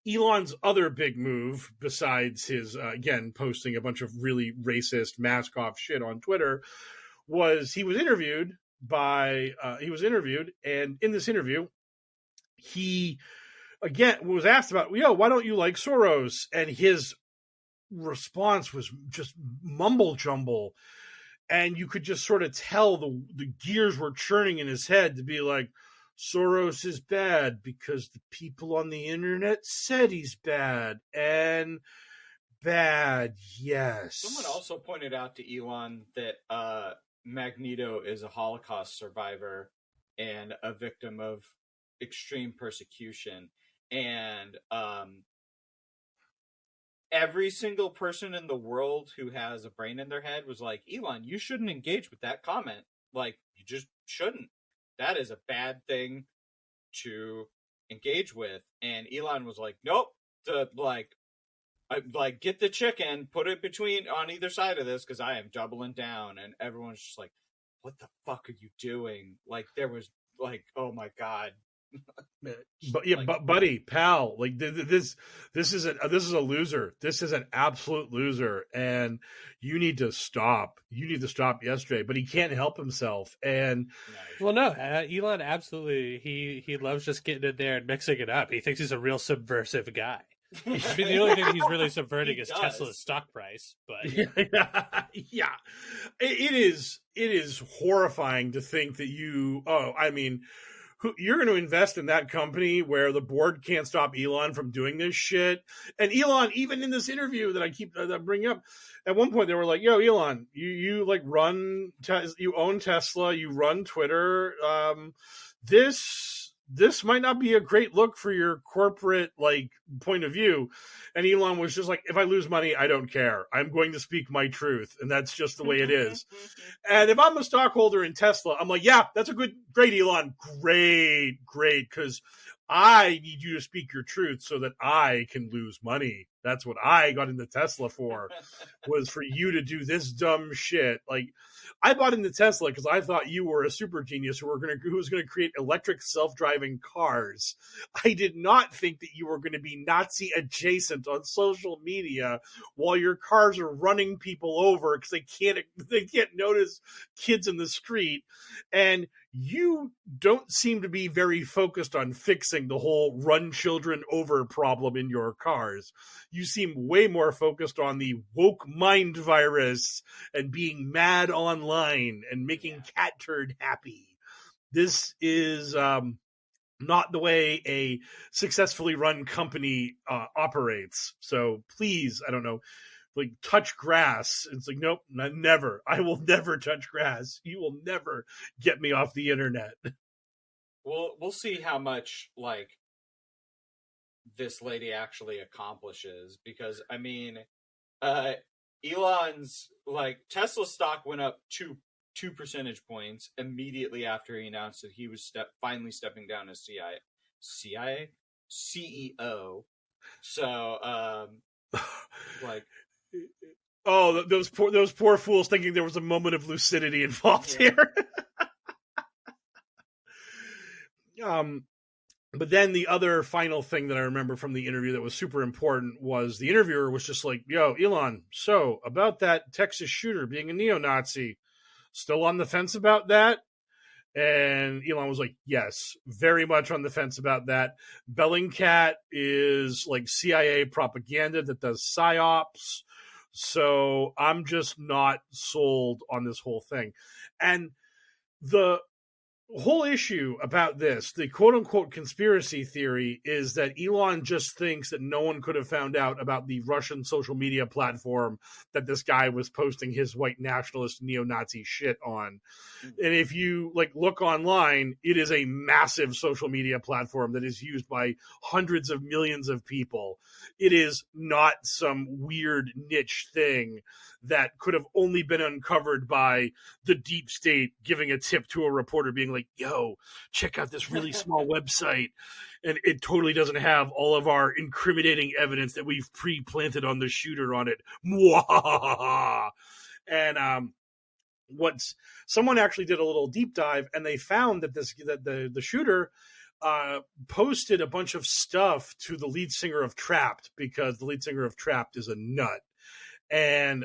Elon's other big move, besides his, again, posting a bunch of really racist mask-off shit on Twitter, was he was interviewed, and in this interview, he, again, was asked about, why don't you like Soros? And his response was just mumble-jumble, and you could just sort of tell the gears were churning in his head to be like, Soros is bad because the people on the internet said he's bad, and bad, yes. Someone also pointed out to Elon that Magneto is a Holocaust survivor and a victim of extreme persecution, and every single person in the world who has a brain in their head was like, Elon, you shouldn't engage with that comment. Like, you just shouldn't. That is a bad thing to engage with. And Elon was like, nope, get the chicken, put it on either side of this, because I am doubling down. And everyone's just like, what the fuck are you doing? Like, there was like, oh my God. But yeah, like, buddy, pal, like this is a loser. This is an absolute loser, and you need to stop. You need to stop yesterday, but he can't help himself. And well, no, Elon absolutely he loves just getting in there and mixing it up. He thinks he's a real subversive guy. I mean, the only thing he's really subverting is Tesla's stock price. But yeah, it is horrifying to think that you're going to invest in that company where the board can't stop Elon from doing this shit. And Elon, even in this interview that I keep bringing up, at one point they were like, yo, Elon, you like you own Tesla, you run Twitter. This might not be a great look for your corporate like point of view. And Elon was just like, if I lose money, I don't care. I'm going to speak my truth. And that's just the way it is. And if I'm a stockholder in Tesla, I'm like, yeah, that's great, Elon. Great. Because I need you to speak your truth so that I can lose money. That's what I got into Tesla for, was for you to do this dumb shit. Like, I bought into Tesla because I thought you were a super genius who was going to create electric self-driving cars. I did not think that you were going to be Nazi adjacent on social media while your cars are running people over because they can't notice kids in the street. And you don't seem to be very focused on fixing the whole run children over problem in your cars. You seem way more focused on the woke mind virus and being mad online and making cat turd happy. This is not the way a successfully run company operates. So please, I don't know, like touch grass. It's like, nope, never. I will never touch grass. You will never get me off the internet. Well, we'll see how much like this lady actually accomplishes, because I mean, Elon's like Tesla stock went up 2 percentage points immediately after he announced that he was finally stepping down as CEO. So, like, oh, those poor fools thinking there was a moment of lucidity involved here. But then the other final thing that I remember from the interview that was super important was the interviewer was just like, yo, Elon, so about that Texas shooter being a neo-Nazi, still on the fence about that? And Elon was like, yes, very much on the fence about that. Bellingcat is like CIA propaganda that does psyops. So I'm just not sold on this whole thing. And the whole issue about this, the quote-unquote conspiracy theory, is that Elon just thinks that no one could have found out about the Russian social media platform that this guy was posting his white nationalist neo-Nazi shit on. And if you look online, it is a massive social media platform that is used by hundreds of millions of people. It is not some weird niche thing that could have only been uncovered by the deep state giving a tip to a reporter being like, yo, check out this really small website. And it totally doesn't have all of our incriminating evidence that we've pre-planted on the shooter on it. Mwah! And someone actually did a little deep dive, and they found that the shooter posted a bunch of stuff to the lead singer of Trapped, because the lead singer of Trapped is a nut. And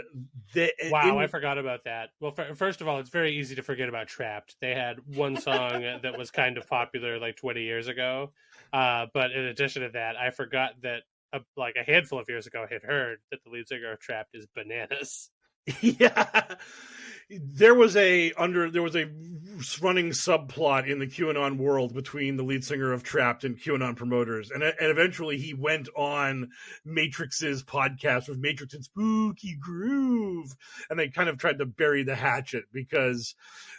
I forgot about that. Well, first of all, it's very easy to forget about Trapped. They had one song that was kind of popular 20 years ago. But in addition to that, I forgot that a handful of years ago I had heard that the lead singer of Trapped is bananas. Yeah. There was a running subplot in the QAnon world between the lead singer of Trapped and QAnon promoters, and eventually he went on Matrix's podcast with Matrix and Spooky Groove, and they kind of tried to bury the hatchet because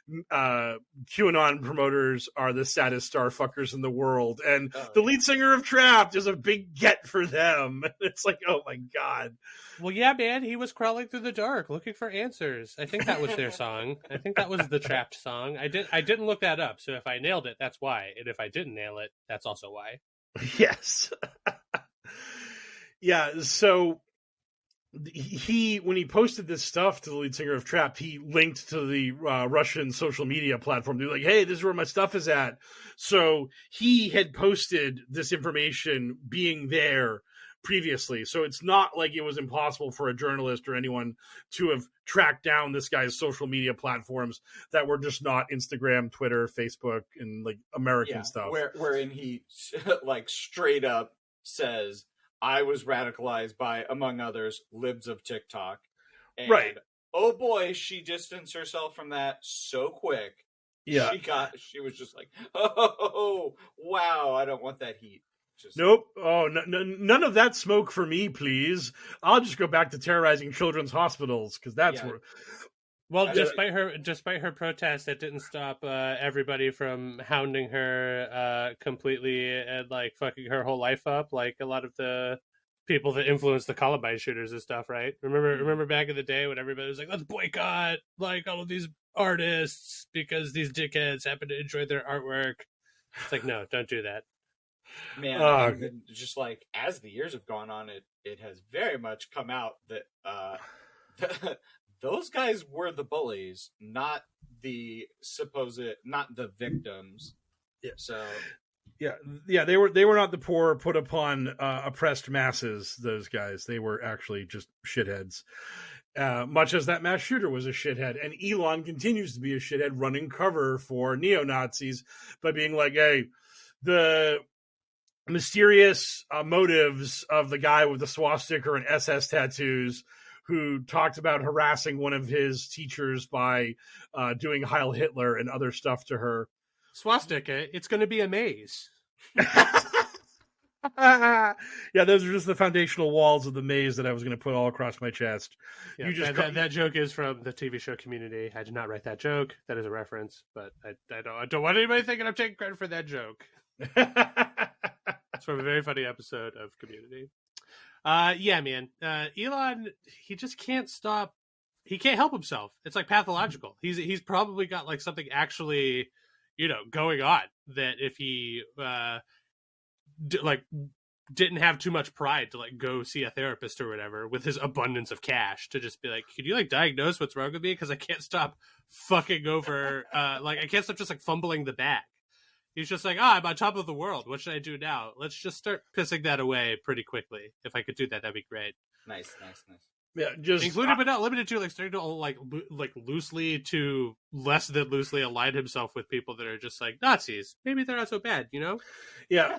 QAnon promoters are the saddest starfuckers in the world, and the lead singer of Trapped is a big get for them. It's like, oh my god. Well, yeah, man, he was crawling through the dark looking for answers. I think that was their song. I think that was the Trapped song. I didn't look that up, so if I nailed it, that's why. And if I didn't nail it, that's also why. Yes. Yeah, so when he posted this stuff to the lead singer of Trapped, he linked to the Russian social media platform. They're like, hey, this is where my stuff is at. So he had posted this information being there previously. So it's not like it was impossible for a journalist or anyone to have tracked down this guy's social media platforms that were just not Instagram, Twitter, Facebook, and American stuff. Wherein he straight up says, I was radicalized by, among others, libs of TikTok. And, right. Oh boy, she distanced herself from that so quick. Yeah. She was just like, oh, wow, I don't want that heat. Nope. Oh, none of that smoke for me, please. I'll just go back to terrorizing children's hospitals, because that's where. Well, despite her protest, it didn't stop everybody from hounding her completely and fucking her whole life up, like a lot of the people that influenced the Columbine shooters and stuff, right? Remember back in the day when everybody was like, let's boycott all of these artists because these dickheads happen to enjoy their artwork. It's like, no, don't do that. Man, just as the years have gone on, it has very much come out that those guys were the bullies, not the victims. Yeah. So yeah, they were not the poor put upon oppressed masses. Those guys, they were actually just shitheads. Much as that mass shooter was a shithead, and Elon continues to be a shithead, running cover for neo-Nazis by being like, hey, the mysterious motives of the guy with the swastika and SS tattoos who talked about harassing one of his teachers by doing Heil Hitler and other stuff to her. Swastika, it's going to be a maze. Yeah, those are just the foundational walls of the maze that I was going to put all across my chest. Yeah, that joke is from the TV show Community. I did not write that joke. That is a reference, but I don't want anybody thinking I'm taking credit for that joke. It's from a very funny episode of Community. Yeah, man. Elon, he just can't stop. He can't help himself. It's pathological. He's probably got something actually, going on that if he didn't have too much pride to like go see a therapist or whatever with his abundance of cash to just be like, could you like diagnose what's wrong with me? Because I can't stop fucking over, like I can't stop just like fumbling the bag. He's just like, I'm on top of the world. What should I do now? Let's just start pissing that away pretty quickly. If I could do that, that'd be great. Nice. Yeah, just included but not limited to, like starting to like loosely to less than loosely align himself with people that are just like Nazis. Maybe they're not so bad, you know? Yeah,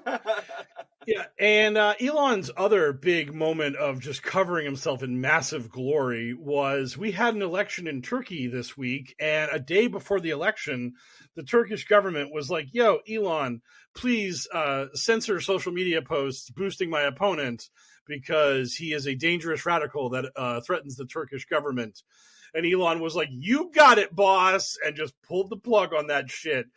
yeah. And Elon's other big moment of just covering himself in massive glory was we had an election in Turkey this week, and a day before the election, the Turkish government was like, "Yo, Elon, please censor social media posts boosting my opponent, because he is a dangerous radical that threatens the Turkish government." And Elon was like, "You got it, boss," and just pulled the plug on that shit.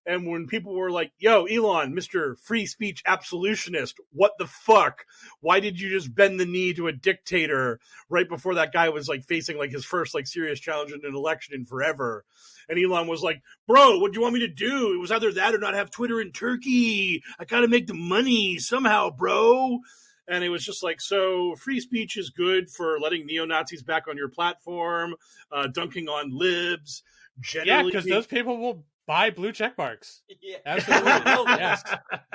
And when people were like, "Yo, Elon, Mr. Free Speech Absolutionist, what the fuck? Why did you just bend the knee to a dictator right before that guy was like facing like his first like serious challenge in an election in forever?" And Elon was like, "Bro, what do you want me to do? It was either that or not have Twitter in Turkey. I gotta make the money somehow, bro." And it was just like, so free speech is good for letting neo-Nazis back on your platform, dunking on libs. Yeah, because those people will buy blue check marks. Yeah. Absolutely.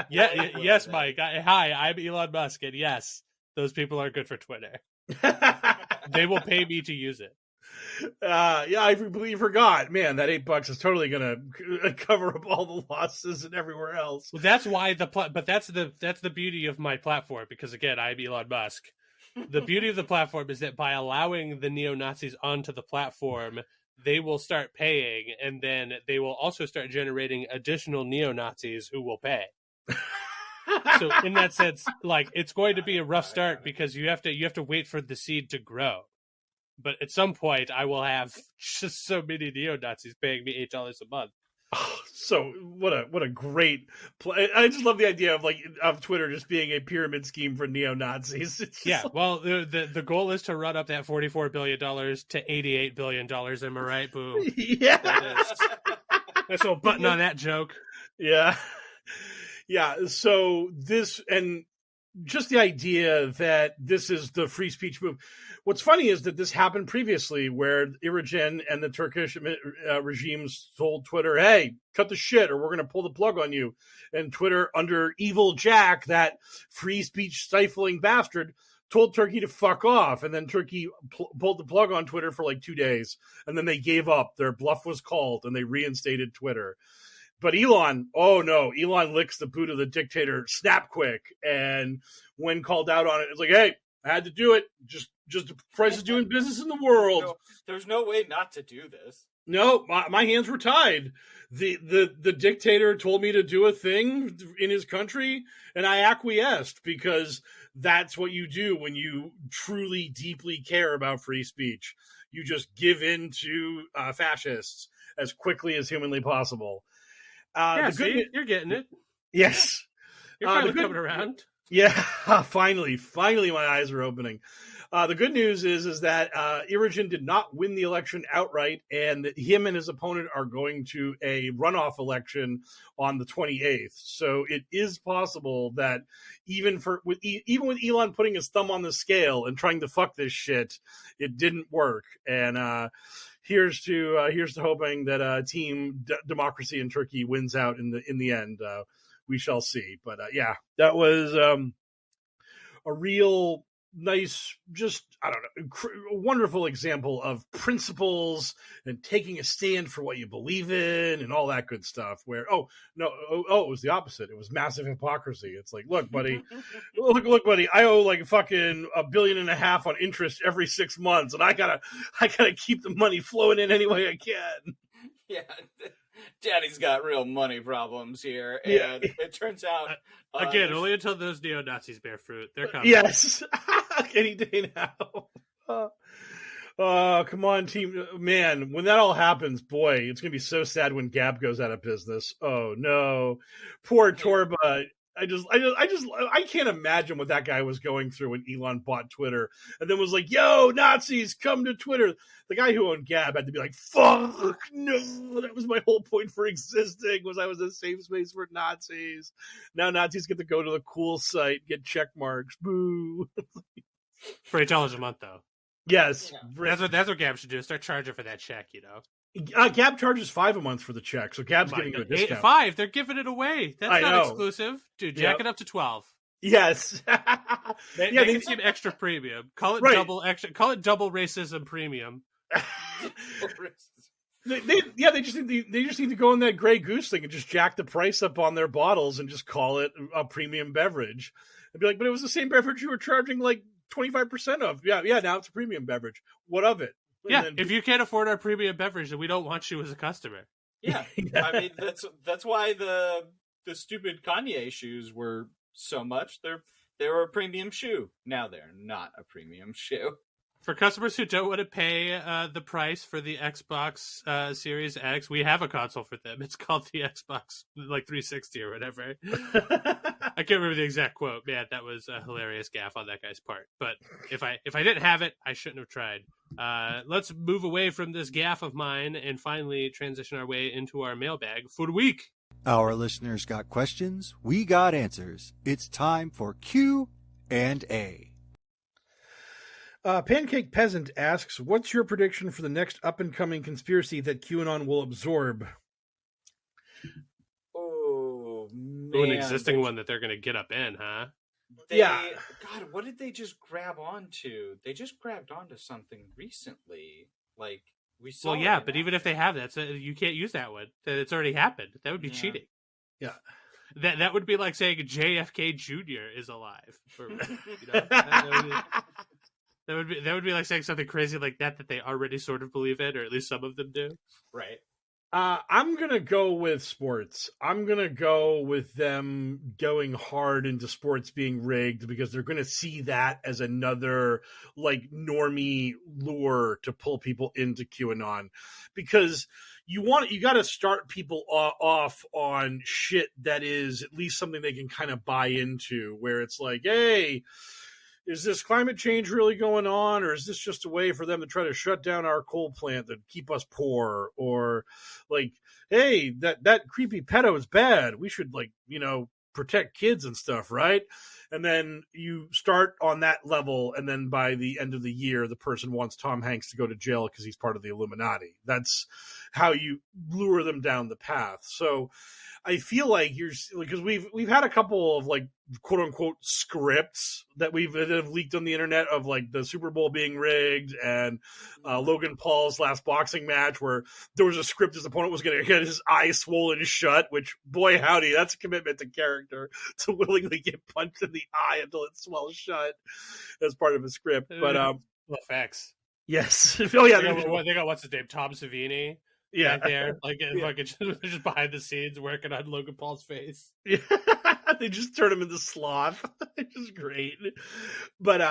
Yes. Yes, Mike. Hi, I'm Elon Musk, and yes, those people are good for Twitter. They will pay me to use it. Yeah, I completely forgot. Man, that $8 is totally gonna cover up all the losses and everywhere else. Well, that's why but that's the beauty of my platform, because again, I'm Elon Musk. The beauty of the platform is that by allowing the neo-Nazis onto the platform, they will start paying, and then they will also start generating additional neo-Nazis who will pay. So in that sense, like, it's going to be a rough start because you have to wait for the seed to grow. But at some point, I will have just so many neo-Nazis paying me $8 a month. Oh, so what a great play. I just love the idea of Twitter just being a pyramid scheme for neo-Nazis. Yeah, well, the goal is to run up that $44 billion to $88 billion. Am I right? Boom. Yeah. That's a button on that joke. Yeah. Yeah. So this, and just the idea that this is the free speech move. What's funny is that this happened previously where Irigen and the Turkish regimes told Twitter, "Hey, cut the shit or we're going to pull the plug on you." And Twitter, under evil Jack, that free speech stifling bastard, told Turkey to fuck off. And then Turkey pulled the plug on Twitter for like 2 days. And then they gave up. Their bluff was called and they reinstated Twitter. But Elon, oh no, Elon licks the boot of the dictator snap quick. And when called out on it, it's like, "Hey, I had to do it. Just the price of doing business in the world." No, there's no way not to do this. No, my hands were tied. The dictator told me to do a thing in his country, and I acquiesced, because that's what you do when you truly, deeply care about free speech. You just give in to fascists as quickly as humanly possible. You're getting it. Yes. You're finally coming around. Yeah, finally my eyes are opening. The good news is that Irigen did not win the election outright, and him and his opponent are going to a runoff election on the 28th. So it is possible that even with Elon putting his thumb on the scale and trying to fuck this shit, it didn't work. And here's to hoping that Team Democracy in Turkey wins out in the end. We shall see. But yeah, that was a real nice, just, I don't know, wonderful example of principles and taking a stand for what you believe in and all that good stuff. Where, it was the opposite. It was massive hypocrisy. It's like, look, buddy, look, buddy, I owe like fucking $1.5 billion on interest every 6 months, and I gotta keep the money flowing in any way I can. Yeah. Daddy's got real money problems here, and it turns out again only until those neo-Nazis bear fruit. They're coming. Yes, any day now. Come on, team, man! When that all happens, boy, it's gonna be so sad when Gab goes out of business. Oh no, poor Torba. I can't imagine what that guy was going through when Elon bought Twitter and then was like, yo, Nazis, come to Twitter. The guy who owned Gab had to be like, fuck, no, that was my whole point for existing, was I was a safe space for Nazis. Now Nazis get to go to the cool site, get check marks, boo. For $8 a month, though. Yes. Yeah. That's what Gab should do, start charging for that check, you know. Gab charges $5 a month for the check, so Gab's giving you a discount. $5, they're giving it away. That's not exclusive, dude. Jack it up to 12. Yes. They can see an extra premium. Call it double extra. Call it double racism premium. They just need to go in that Grey Goose thing and just jack the price up on their bottles and just call it a premium beverage. And be like, but it was the same beverage you were charging like 25% of. Yeah. Now it's a premium beverage. What of it? Yeah, if you can't afford our premium beverage, then we don't want you as a customer. Yeah, I mean that's why the stupid Kanye shoes were so much. They were a premium shoe. Now they're not a premium shoe. For customers who don't want to pay the price for the Xbox Series X, we have a console for them. It's called the Xbox 360 or whatever. I can't remember the exact quote. Man, that was a hilarious gaffe on that guy's part. But if I didn't have it, I shouldn't have tried. Let's move away from this gaffe of mine and finally transition our way into our mailbag for the week. Our listeners got questions. We got answers. It's time for Q&A. Pancake Peasant asks, what's your prediction for the next up-and-coming conspiracy that QAnon will absorb? Oh, man. An existing one that they're going to get up in, huh? God, what did they just grab onto? They just grabbed onto something recently. Like, we saw. Well, yeah, but even if they have that, you can't use that one. It's already happened. That would be cheating. Yeah. That would be like saying JFK Jr. is alive. That would be like saying something crazy like that they already sort of believe in, or at least some of them do. Right. I'm going to go with sports. I'm going to go with them going hard into sports being rigged because they're going to see that as another like normie lure to pull people into QAnon, because you got to start people off on shit that is at least something they can kind of buy into, where it's like, hey, is this climate change really going on, or is this just a way for them to try to shut down our coal plant that keep us poor? Or like, hey, that creepy pedo is bad. We should protect kids and stuff, right? And then you start on that level, and then by the end of the year, the person wants Tom Hanks to go to jail because he's part of the Illuminati. That's how you lure them down the path. So I feel like because we've had a couple of like quote unquote scripts that have leaked on the internet of like the Super Bowl being rigged and Logan Paul's last boxing match where there was a script his opponent was going to get his eye swollen shut, which boy howdy, that's a commitment to character to willingly get punched in the eye until it swells shut as part of a script. But effects. Yes. Oh yeah. They got what's his name, Tom Savini. Yeah, right there, just behind the scenes working on Logan Paul's face. Yeah, they just turn him into sloth, which is great. But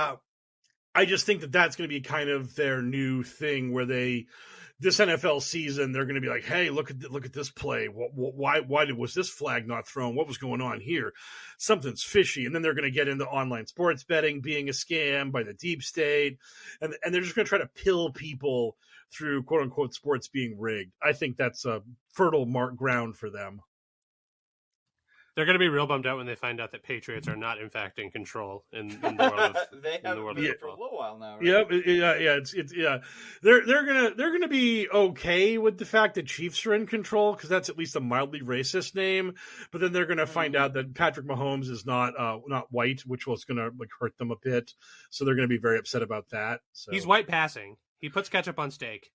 I just think that's going to be kind of their new thing, where this NFL season they're going to be like, hey, look at this play. Why was this flag not thrown? What was going on here? Something's fishy. And then they're going to get into online sports betting being a scam by the deep state, and they're just going to try to pill people through quote unquote sports being rigged. I think that's a fertile ground for them. They're going to be real bummed out when they find out that Patriots are not, in fact, in control in the world of they have been for a little while now. Right? Yeah. They're gonna be okay with the fact that Chiefs are in control because that's at least a mildly racist name. But then they're gonna find out that Patrick Mahomes is not white, which was gonna hurt them a bit. So they're gonna be very upset about that. So. He's white passing. He puts ketchup on steak.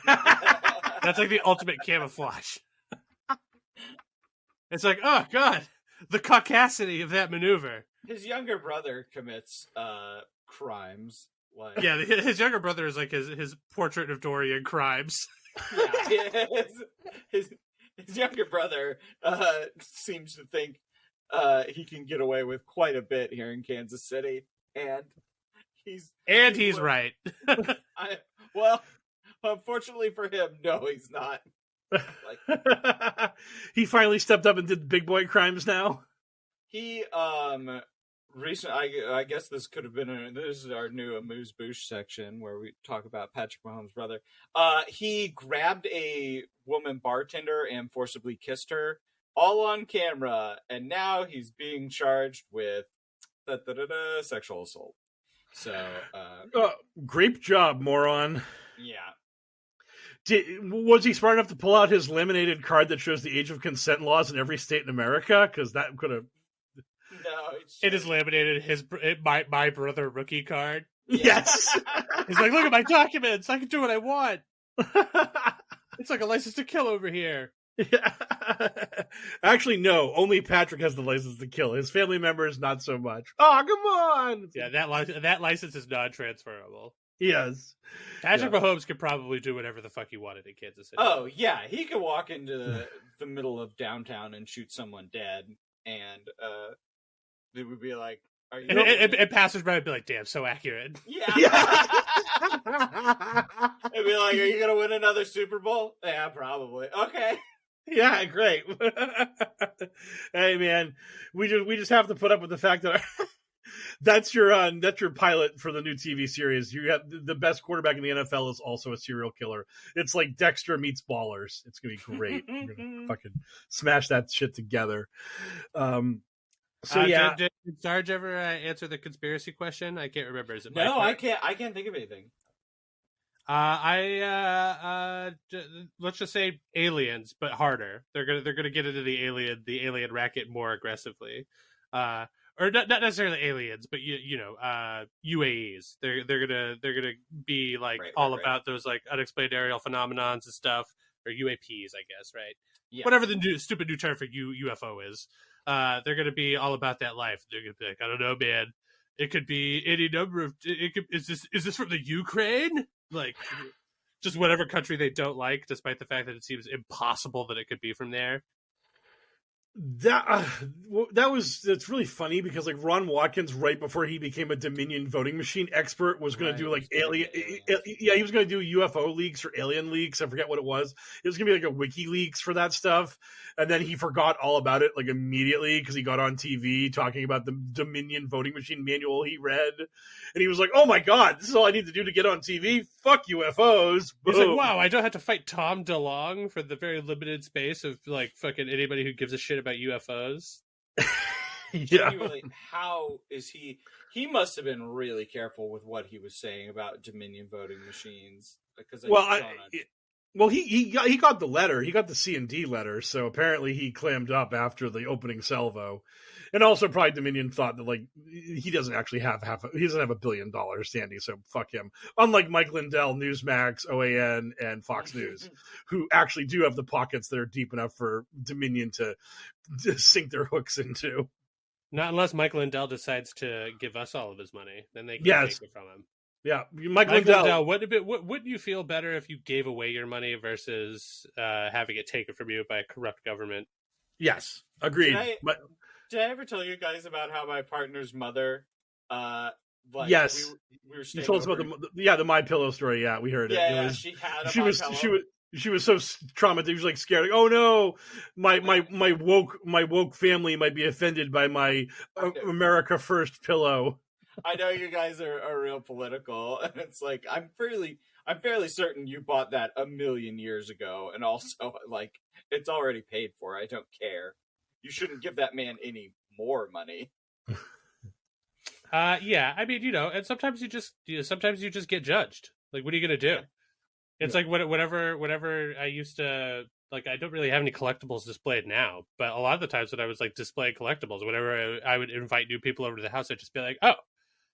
That's like the ultimate camouflage. It's like, oh god, the caucasity of that maneuver. His younger brother commits crimes. Like, yeah, his younger brother is like his portrait of Dorian crimes. Yeah, his younger brother seems to think he can get away with quite a bit here in Kansas City, and he's right. Well, unfortunately for him, no, he's not. He finally stepped up and did big boy crimes now. He recently, I guess this could have been this is our new Amuse Bouche section where we talk about Patrick Mahomes' brother. He grabbed a woman bartender and forcibly kissed her, all on camera, and now he's being charged with sexual assault. So, great job, moron. Yeah. Was he smart enough to pull out his laminated card that shows the age of consent laws in every state in America? Because that could have. No, it is laminated my brother rookie card. Yes. He's like, look at my documents. I can do what I want. It's like a license to kill over here. Yeah. Actually, no. Only Patrick has the license to kill. His family members, not so much. Oh, come on. Yeah, that license is non-transferable. Yes. Patrick Mahomes could probably do whatever the fuck he wanted in Kansas City. Oh, yeah. He could walk into the middle of downtown and shoot someone dead, and they would be like, are you... And passersby would be like, damn, so accurate. Yeah. It'd be like, are you going to win another Super Bowl? Yeah, probably. Okay. Yeah, great. Hey, man, we just have to put up with the fact that that's your pilot for the new TV series. You have the best quarterback in the NFL is also a serial killer. It's like Dexter meets Ballers. It's gonna be great. We're gonna fucking smash that shit together. So yeah, did Sarge ever answer the conspiracy question? I can't remember. Is it no? I can't think of anything. Let's just say aliens, but harder. They're gonna get into the alien racket more aggressively, or not necessarily aliens, but UAEs. They're gonna be like about those like unexplained aerial phenomenons and stuff, or UAPs, I guess, right? Yeah. Whatever the stupid new term for UFO is. They're gonna be all about that life. They're gonna be like, I don't know, man. It could be any number of. Is this from the Ukraine? Like, just whatever country they don't like, despite the fact that it seems impossible that it could be from there. That's really funny because like Ron Watkins, right before he became a Dominion voting machine expert, was going to do like alien. Yeah, he was going to do UFO leaks or alien leaks. I forget what it was. It was going to be like a WikiLeaks for that stuff, and then he forgot all about it like immediately because he got on TV talking about the Dominion voting machine manual he read, and he was like, "Oh my god, this is all I need to do to get on TV. Fuck UFOs." Boom. He's like, "Wow, I don't have to fight Tom DeLonge for the very limited space of like fucking anybody who gives a shit about UFOs." Yeah. Genuinely, how is he? He must have been really careful with what he was saying about Dominion voting machines because he got the letter. He got the C&D letter, so apparently he clammed up after the opening salvo. And also probably Dominion thought that like he doesn't actually have he doesn't have $1 billion standing, so fuck him. Unlike Mike Lindell, Newsmax, OAN, and Fox News, who actually do have the pockets that are deep enough for Dominion to sink their hooks into. Not unless Mike Lindell decides to give us all of his money, then they can take it from him. Yeah, Mike Lindell. Wouldn't you feel better if you gave away your money versus having it taken from you by a corrupt government? Yes, agreed. Did I ever tell you guys about how my partner's mother? Yes, we were. You told us about the My Pillow story. Yeah, we heard it. Yeah, she had a My Pillow. She was so traumatized. She was like scared. Like, oh no, my woke family might be offended by my America First pillow. I know you guys are real political, and it's like I'm fairly certain you bought that 1,000,000 years ago, and also like it's already paid for. I don't care. You shouldn't give that man any more money. Yeah, I mean, and sometimes you just get judged. Like, what are you gonna do? Yeah. It's like whatever I used to like. I don't really have any collectibles displayed now, but a lot of the times when I was like displaying collectibles, whenever I would invite new people over to the house, I'd just be like, oh,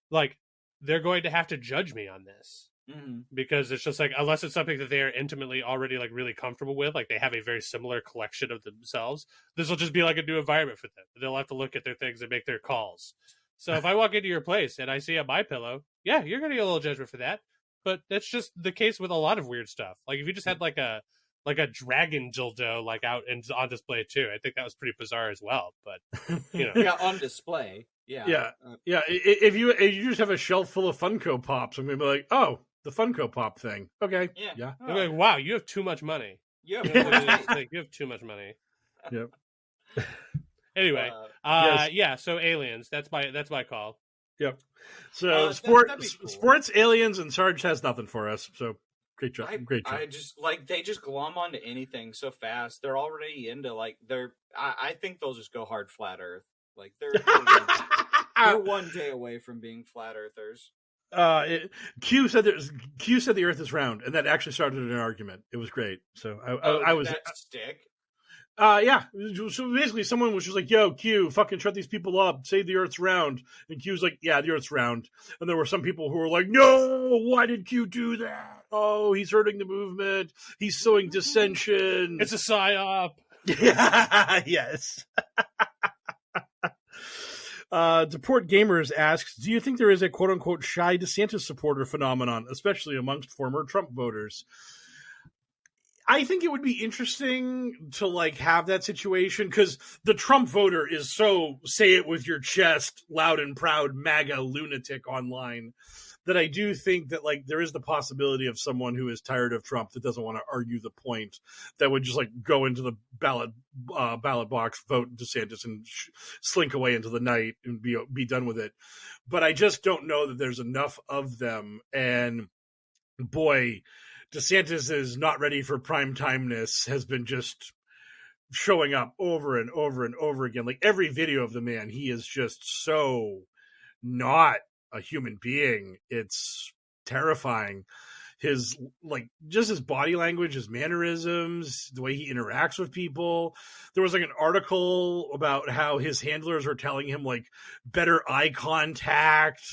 like they're going to have to judge me on this. Mm-hmm. Because it's just like, unless it's something that they are intimately already like really comfortable with, like they have a very similar collection of themselves, this will just be like a new environment for them. They'll have to look at their things and make their calls. So if I walk into your place and I see a My Pillow, yeah, you're gonna get a little judgment for that. But that's just the case with a lot of weird stuff. Like if you just had like a dragon dildo like out and on display too, I think that was pretty bizarre as well. But yeah, on display. Yeah. If you just have a shelf full of Funko Pops, I'm gonna be like, oh, the Funko Pop thing. Okay. Yeah. I'm like, wow, you have too much money. You have too much money. Yep. Anyway, yes. yeah. So aliens. That's my call. Yep. So sports, aliens, and Sarge has nothing for us. So great job. Great job. I just they just glom onto anything so fast. They're already into I think they'll just go hard flat Earth. Like they're one day away from being flat earthers. Q said the Earth is round, and that actually started an argument. It was great. So I was that stick. Yeah. So basically, someone was just like, "Yo, Q, fucking shut these people up. Say the Earth's round." And Q was like, "Yeah, the Earth's round." And there were some people who were like, "No, why did Q do that? Oh, he's hurting the movement. He's sowing dissension. It's a psyop." Yeah. Yes. Deport Gamers asks, do you think there is a quote-unquote shy DeSantis supporter phenomenon, especially amongst former Trump voters? I think it would be interesting to have that situation, because the Trump voter is so say it with your chest, loud and proud MAGA lunatic online, that I do think that there is the possibility of someone who is tired of Trump that doesn't want to argue the point, that would just go into the ballot box, vote DeSantis, and slink away into the night and be done with it. But I just don't know that there's enough of them. And boy, DeSantis is not ready for prime timeness, has been just showing up over and over and over again. Every video of the man, he is just so not a human being. It's terrifying. His just his body language, his mannerisms, the way he interacts with people. There was an article about how his handlers are telling him better eye contact.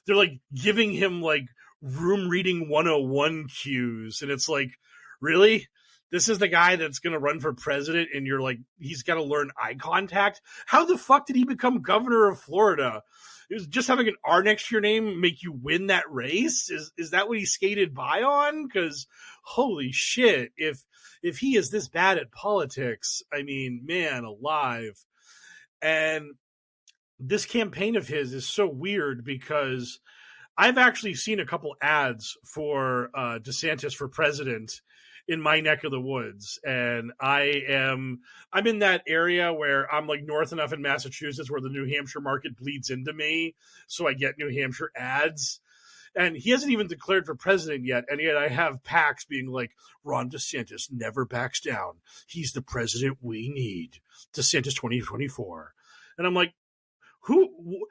They're giving him room reading 101 cues, and it's really, this is the guy that's going to run for president, and you're he's got to learn eye contact? How the fuck did he become governor of Florida? It was just having an R next to your name make you win that race? Is that what he skated by on? Because holy shit, if he is this bad at politics, I mean, man alive. And this campaign of his is so weird, because I've actually seen a couple ads for DeSantis for president in my neck of the woods. And I'm in that area where I'm north enough in Massachusetts where the New Hampshire market bleeds into me. So I get New Hampshire ads. And he hasn't even declared for president yet. And yet I have PACs being Ron DeSantis never backs down. He's the president we need. DeSantis 2024. And I'm who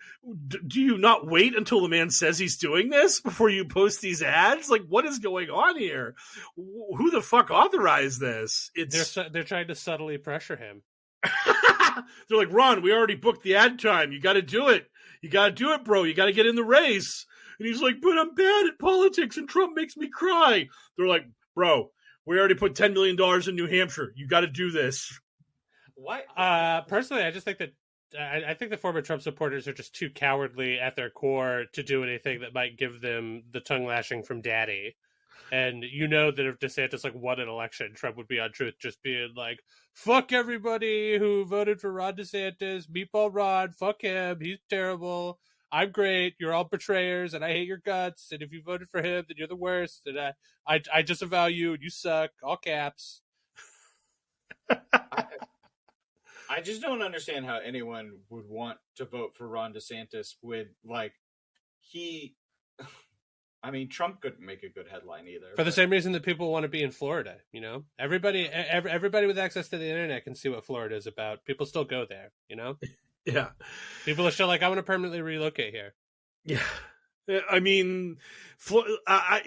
do you not wait until the man says he's doing this before you post these ads? What is going on here? Who the fuck authorized this? They're trying to subtly pressure him. They're Ron, we already booked the ad time. You got to do it. You got to do it, bro. You got to get in the race. And he's but I'm bad at politics and Trump makes me cry. They're bro, we already put $10 million in New Hampshire. You got to do this. What? Personally, I just think that I think the former Trump supporters are just too cowardly at their core to do anything that might give them the tongue lashing from daddy. And that if DeSantis won an election, Trump would be on Truth just being fuck everybody who voted for Ron DeSantis, Meatball Ron, fuck him, he's terrible, I'm great, you're all betrayers, and I hate your guts, and if you voted for him, then you're the worst, and I disavow you, and you suck, all caps. I just don't understand how anyone would want to vote for Ron DeSantis with Trump couldn't make a good headline either. For the same reason that people want to be in Florida, everybody with access to the internet can see what Florida is about. People still go there, Yeah. People are still I want to permanently relocate here. Yeah. I mean,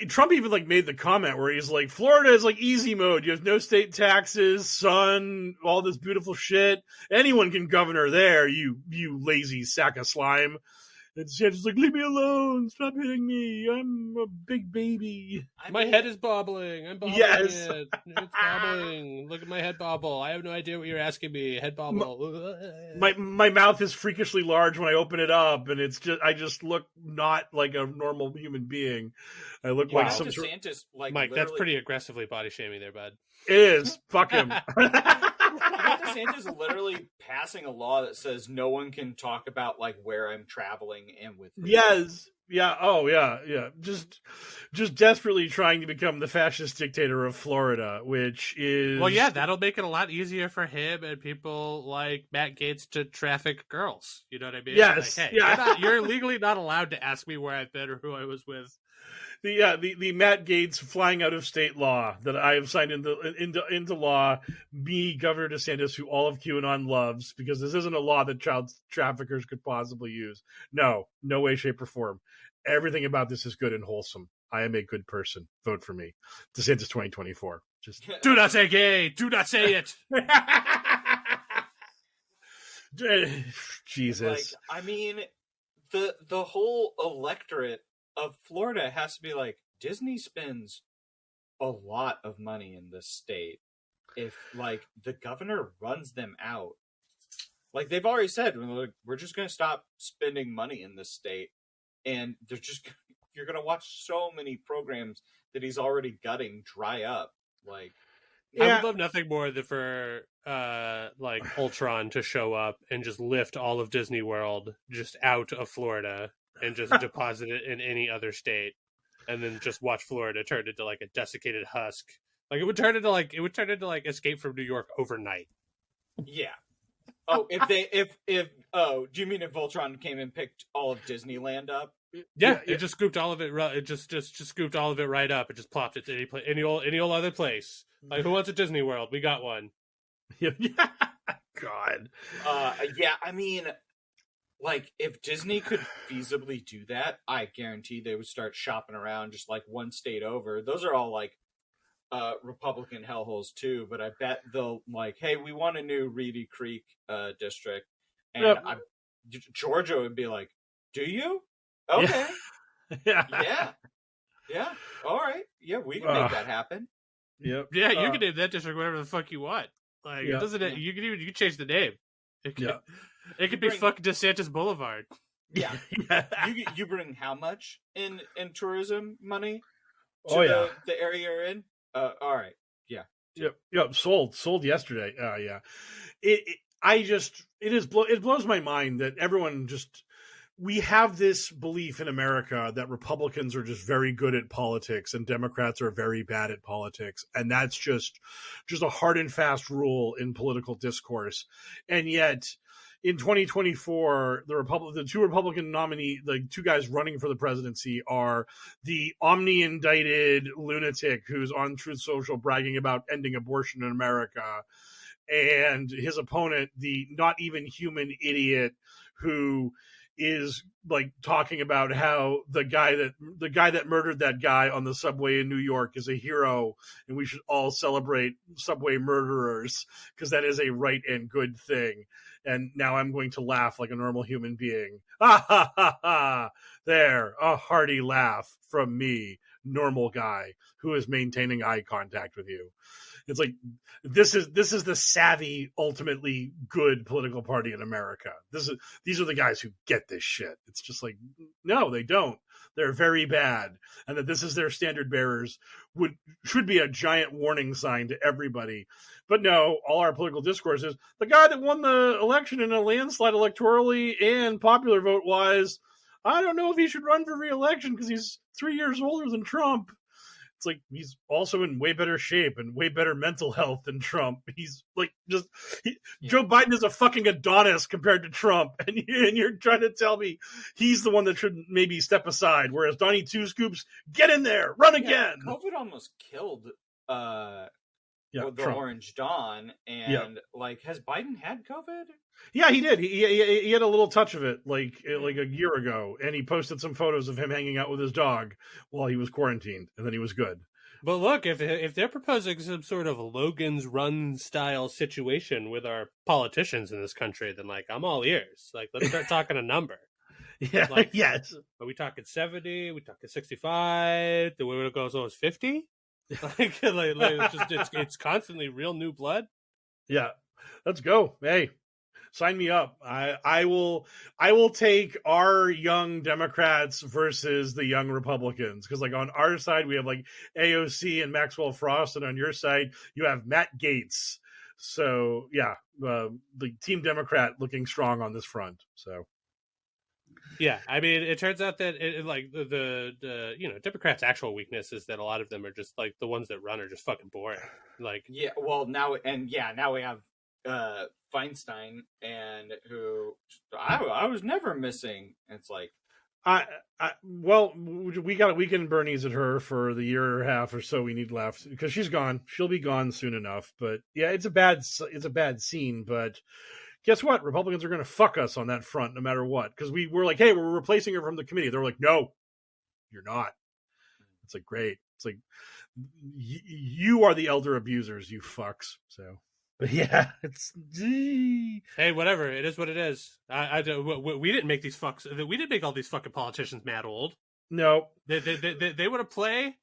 Trump even like made the comment where he's like, Florida is like easy mode. You have no state taxes, sun, all this beautiful shit. Anyone can governor there. You lazy sack of slime. And DeSantis like, leave me alone. Stop hitting me. I'm a big baby. My head is bobbling. I'm bobbling. Yes. It's bobbling. Look at my head bobble. I have no idea what you're asking me. Head bobble. My mouth is freakishly large when I open it up, and I just look not like a normal human being. I look like some DeSantis, Mike, that's pretty aggressively body shaming there, bud. It is. Fuck him. DeSantis literally passing a law that says no one can talk about like where I'm traveling and with who. Yes. Yeah. Oh, yeah. Yeah. Just desperately trying to become the fascist dictator of Florida, which is... Well, yeah, that'll make it a lot easier for him and people like Matt Gaetz to traffic girls. You know what I mean? Yes. Like, hey, you're legally not allowed to ask me where I've been or who I was with. The Matt Gaetz flying out of state law that I have signed into law, me, Governor DeSantis, who all of QAnon loves, because this isn't a law that child traffickers could possibly use. No way, shape, or form. Everything about this is good and wholesome. I am a good person. Vote for me. DeSantis 2024. Just do not say gay. Do not say it. Jesus. Like, I mean, the whole electorate of Florida has to be like, Disney spends a lot of money in this state. If like the governor runs them out, like they've already said, we're just going to stop spending money in this state, and you're going to watch so many programs that he's already gutting dry up. Like, I would love nothing more than for like Ultron to show up and just lift all of Disney World just out of Florida and just deposit it in any other state, and then just watch Florida turn into like a desiccated husk. Like it would turn into like Escape from New York overnight. Yeah. Oh, do you mean if Voltron came and picked all of Disneyland up? Yeah, it just scooped all of it. It just scooped all of it right up. It just plopped it to any old other place. Like, who wants a Disney World? We got one. Yeah. God. Yeah. I mean, like, if Disney could feasibly do that, I guarantee they would start shopping around just like one state over. Those are all like Republican hellholes too, but I bet they'll like, hey, we want a new Reedy Creek district, and Georgia would be like, do you? Okay. Yeah. All right. Yeah, we can make that happen. Yep. Yeah, you can name that district whatever the fuck you want. Like, it doesn't. Yeah. You can change the name. It could be fucking DeSantis Boulevard. Yeah. You bring how much in tourism money to the area you're in? All right. Yeah. Yep. Sold yesterday. Yeah. It blows my mind that everyone we have this belief in America that Republicans are just very good at politics and Democrats are very bad at politics. And that's just a hard and fast rule in political discourse. And yet in 2024, the two Republican nominee, the two guys running for the presidency, are the omni-indicted lunatic who's on Truth Social bragging about ending abortion in America, and his opponent, the not even human idiot who is like talking about how the guy that murdered that guy on the subway in New York is a hero, and we should all celebrate subway murderers because that is a right and good thing. And now I'm going to laugh like a normal human being. Ha ha ha ha! There, a hearty laugh from me, normal guy who is maintaining eye contact with you. It's like this is the savvy, ultimately good political party in America. These are the guys who get this shit. It's just like, no, they don't. They're very bad, and that this is their standard bearers should be a giant warning sign to everybody. But no, all our political discourse is the guy that won the election in a landslide electorally and popular vote wise. I don't know if he should run for re-election because he's 3 years older than Trump. It's like he's also in way better shape and way better mental health than Trump. He's like Joe Biden is a fucking Adonis compared to Trump, and you're trying to tell me he's the one that should maybe step aside, whereas Donnie Two Scoops, get in there, run again. COVID almost killed the Trump. Orange Dawn, and like, has Biden had COVID? Yeah, he did. He had a little touch of it like a year ago, and he posted some photos of him hanging out with his dog while he was quarantined, and then he was good. But look, if they're proposing some sort of Logan's Run style situation with our politicians in this country, then like I'm all ears. Like, let's start talking a number. Yeah. Like, yes. Are we talking 70? We talking 65? The way it goes, 50? It's constantly real new blood. Yeah, let's go. Hey, sign me up. I will take our young Democrats versus the young Republicans, because like on our side we have like AOC and Maxwell Frost, and on your side you have Matt Gaetz. So yeah, the Team Democrat looking strong on this front. So Yeah, I mean, it turns out that like the Democrats' actual weakness is that a lot of them are just like the ones that run are just fucking boring. Like, yeah, well now we have Feinstein, and who I was never missing. It's like, well, we got weekend Bernie's at her for the year and a half or so we need left because she's gone. She'll be gone soon enough. But yeah, it's a bad scene. But guess what? Republicans are going to fuck us on that front no matter what. Because we were like, hey, we're replacing her from the committee. They're like, no, you're not. It's like, great. It's like, you are the elder abusers, you fucks. So, but yeah, it's hey, whatever. It is what it is. We didn't make these fucks. We didn't make all these fucking politicians mad old. No, they want to play.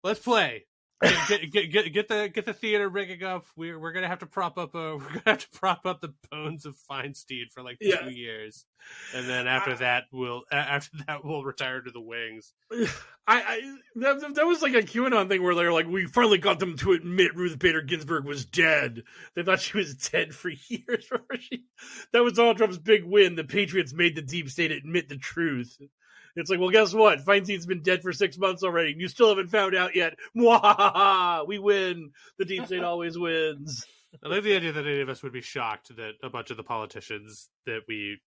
Let's play. Get the theater rigging up. We're gonna have to prop up the bones of Feinstein for like 2 years, and then after that we'll retire to the wings. That was like a QAnon thing where they're like, we finally got them to admit Ruth Bader Ginsburg was dead. They thought she was dead for years. That was Donald Trump's big win. The Patriots made the deep state admit the truth. It's like, well, guess what? Feinstein's been dead for 6 months already, and you still haven't found out yet. Mwahaha! We win. The deep state always wins. I like the idea that any of us would be shocked that a bunch of the politicians that we,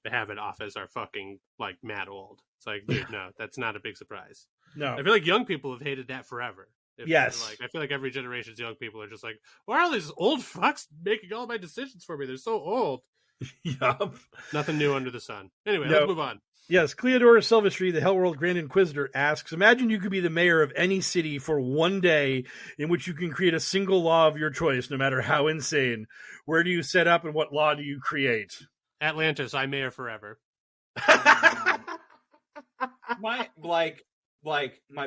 have in office are fucking like mad old. It's like, dude, no, that's not a big surprise. No, I feel like young people have hated that forever. Yes, I feel like every generation's young people are just like, why are all these old fucks making all my decisions for me? They're so old. Yup. Nothing new under the sun. Anyway, let's move on. Yes, Cleodora Silvestri, the HellwQrld Grand Inquisitor, asks, imagine you could be the mayor of any city for one day in which you can create a single law of your choice, no matter how insane. Where do you set up and what law do you create? Atlantis, I'm mayor forever. My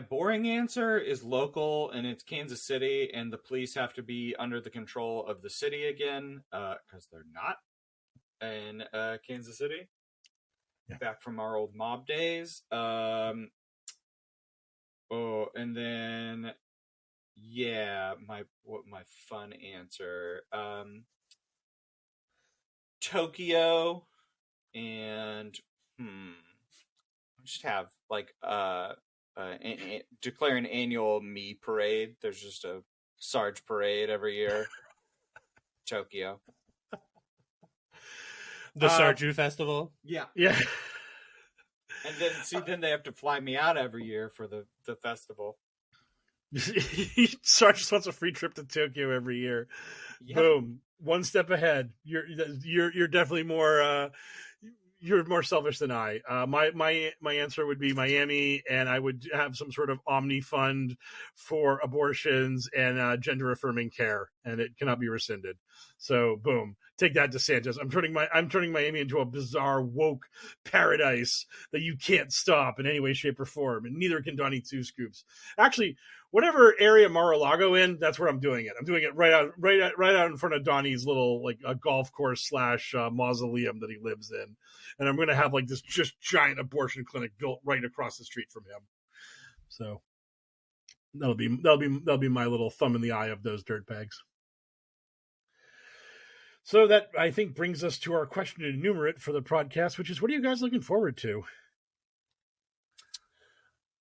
boring answer is local, and it's Kansas City, and the police have to be under the control of the city again, because they're not in Kansas City. Yeah. Back from our old mob days. And then my fun answer. Tokyo, and just have like declare an annual me parade. There's just a Sarge parade every year. Tokyo. The Sarju Festival? Yeah. Yeah. And then they have to fly me out every year for the festival. Sarge just wants a free trip to Tokyo every year. Yep. Boom. One step ahead. You're definitely more you're more selfish than I. My answer would be Miami, and I would have some sort of omni fund for abortions and gender affirming care, and it cannot be rescinded. So boom. Take that, DeSantis. I'm turning Miami into a bizarre woke paradise that you can't stop in any way, shape, or form, and neither can Donnie Two Scoops. Actually, whatever area Mar-a-Lago in, that's where I'm doing it. I'm doing it right out in front of Donnie's little like a golf course / mausoleum that he lives in, and I'm going to have like this just giant abortion clinic built right across the street from him. So that'll be my little thumb in the eye of those dirtbags. So that, I think, brings us to our question and enumerate for the podcast, which is, what are you guys looking forward to?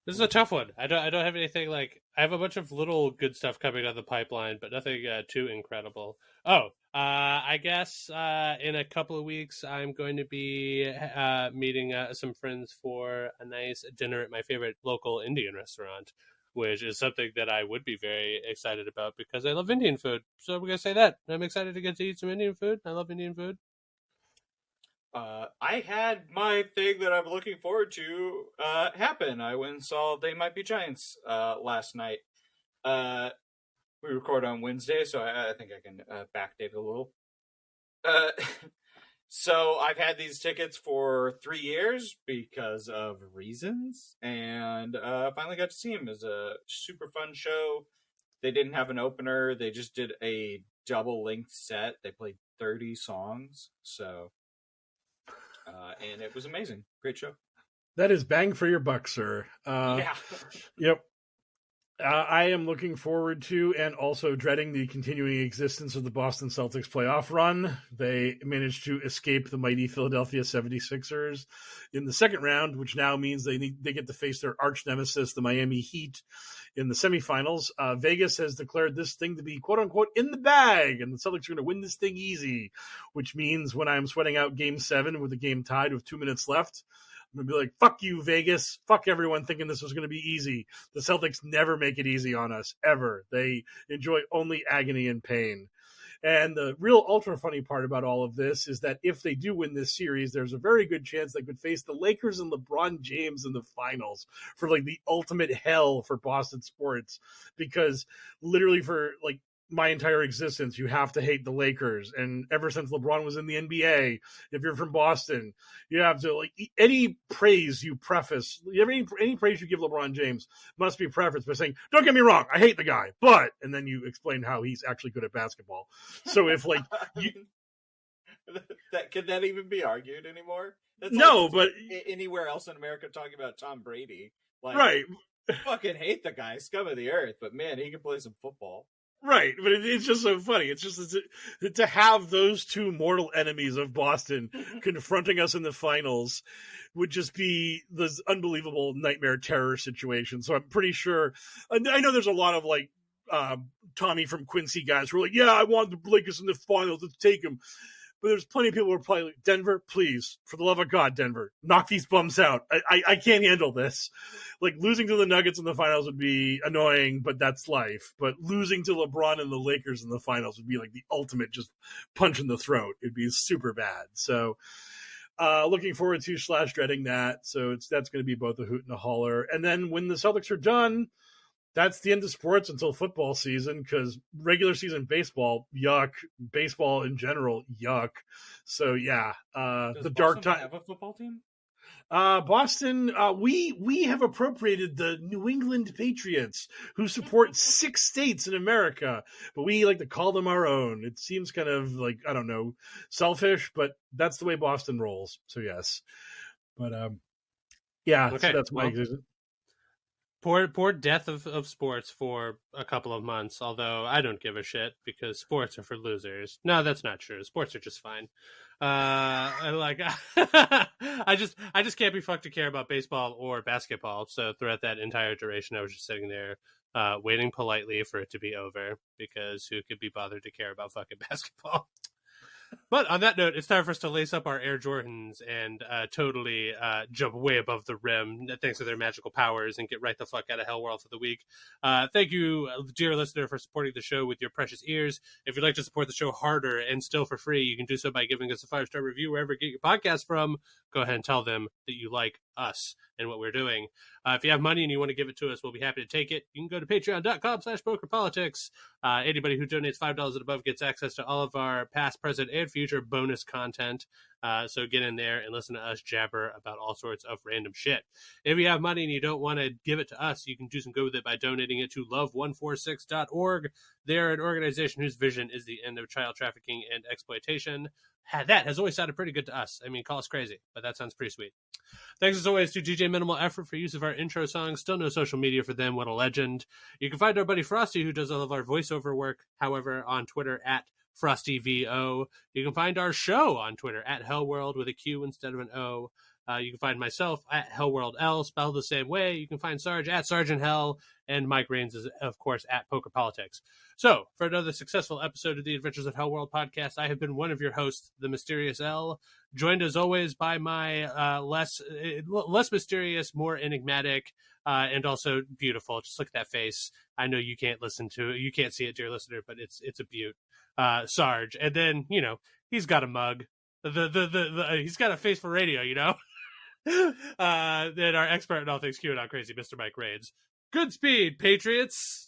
This is a tough one. I don't have anything like... I have a bunch of little good stuff coming down the pipeline, but nothing too incredible. I guess in a couple of weeks, I'm going to be meeting some friends for a nice dinner at my favorite local Indian restaurant, which is something that I would be very excited about because I love Indian food. So we're going to say that. I'm excited to get to eat some Indian food. I love Indian food. I had my thing that I'm looking forward to happen. I went and saw They Might Be Giants last night. We record on Wednesday, so I think I can backdate a little. So I've had these tickets for 3 years because of reasons, and finally got to see them. It was a super fun show. They didn't have an opener. They just did a double-length set. They played 30 songs, so and it was amazing. Great show. That is bang for your buck, sir. Yeah. Yep. I am looking forward to and also dreading the continuing existence of the Boston Celtics playoff run. They managed to escape the mighty Philadelphia 76ers in the second round, which now means they get to face their arch nemesis, the Miami Heat, in the semifinals. Vegas has declared this thing to be quote unquote in the bag, and the Celtics are going to win this thing easy, which means when I'm sweating out game 7 with the game tied with 2 minutes left, I'm going to be like, fuck you, Vegas. Fuck everyone thinking this was going to be easy. The Celtics never make it easy on us, ever. They enjoy only agony and pain. And the real ultra funny part about all of this is that if they do win this series, there's a very good chance they could face the Lakers and LeBron James in the finals for like the ultimate hell for Boston sports. Because literally for like my entire existence, you have to hate the Lakers. And ever since LeBron was in the NBA, if you're from Boston, you have to, like, any praise you preface, any praise you give LeBron James must be prefaced by saying, don't get me wrong, I hate the guy, but, and then you explain how he's actually good at basketball. So if, like, could that even be argued anymore? That's no, like but anywhere else in America talking about Tom Brady, like, right. Fucking hate the guy, scum of the earth, but man, he can play some football. Right, but it's just so funny. It's just to have those two mortal enemies of Boston confronting us in the finals would just be this unbelievable nightmare terror situation. So I'm pretty sure. I know there's a lot of like Tommy from Quincy guys who are like, yeah, I want the Lakers in the finals. Let's take them. But there's plenty of people who are probably like, Denver, please, for the love of God, Denver, knock these bums out. I can't handle this. Like, losing to the Nuggets in the finals would be annoying, but that's life. But losing to LeBron and the Lakers in the finals would be like the ultimate just punch in the throat. It'd be super bad. So looking forward to / dreading that. So that's going to be both a hoot and a holler. And then when the Celtics are done, that's the end of sports until football season, because regular season baseball, yuck. Baseball in general, yuck. So yeah, the dark time. Have a football team? Boston, we have appropriated the New England Patriots, who support 6 states in America, but we like to call them our own. It seems kind of like, I don't know, selfish, but that's the way Boston rolls. So yes, but yeah, okay. So that's my existence. Poor death of sports for a couple of months, although I don't give a shit because sports are for losers. No, that's not true. Sports are just fine. I just can't be fucked to care about baseball or basketball. So throughout that entire duration, I was just sitting there waiting politely for it to be over, because who could be bothered to care about fucking basketball? But on that note, it's time for us to lace up our Air Jordans and totally jump way above the rim, thanks to their magical powers, and get right the fuck out of HellwQrld for the week. Thank you, dear listener, for supporting the show with your precious ears. If you'd like to support the show harder and still for free, you can do so by giving us a 5-star review wherever you get your podcast from. Go ahead and tell them that you like us and what we're doing. If you have money and you want to give it to us, we'll be happy to take it. You can go to patreon.com/pokerpolitics. Anybody who donates $5 and above gets access to all of our past, present, and future bonus content. So get in there and listen to us jabber about all sorts of random shit. If you have money and you don't want to give it to us, you can do some good with it by donating it to love146.org. They're an organization whose vision is the end of child trafficking and exploitation. That has always sounded pretty good to us. I mean, call us crazy, but that sounds pretty sweet. Thanks as always to DJ Minimal Effort for use of our intro song. Still no social media for them. What a legend. You can find our buddy Frosty, who does all of our voiceover work, however, on Twitter at FrostyVO. You can find our show on Twitter at HellwQrld with a Q instead of an O. You can find myself at HellwQrldL, spelled the same way. You can find Sarge at Sergeant Hell, and Mike Rains is, of course, at Poker Politics. So, for another successful episode of the Adventures of HellwQrld podcast, I have been one of your hosts, the Mysterious L, joined as always by my less mysterious, more enigmatic, and also beautiful. Just look at that face. I know you can't you can't see it, dear listener, but it's a beaut. Sarge, and then he's got a mug. He's got a face for radio, Then our expert in all things QAnon crazy, Mr. Mike Rains. Good speed, Patriots!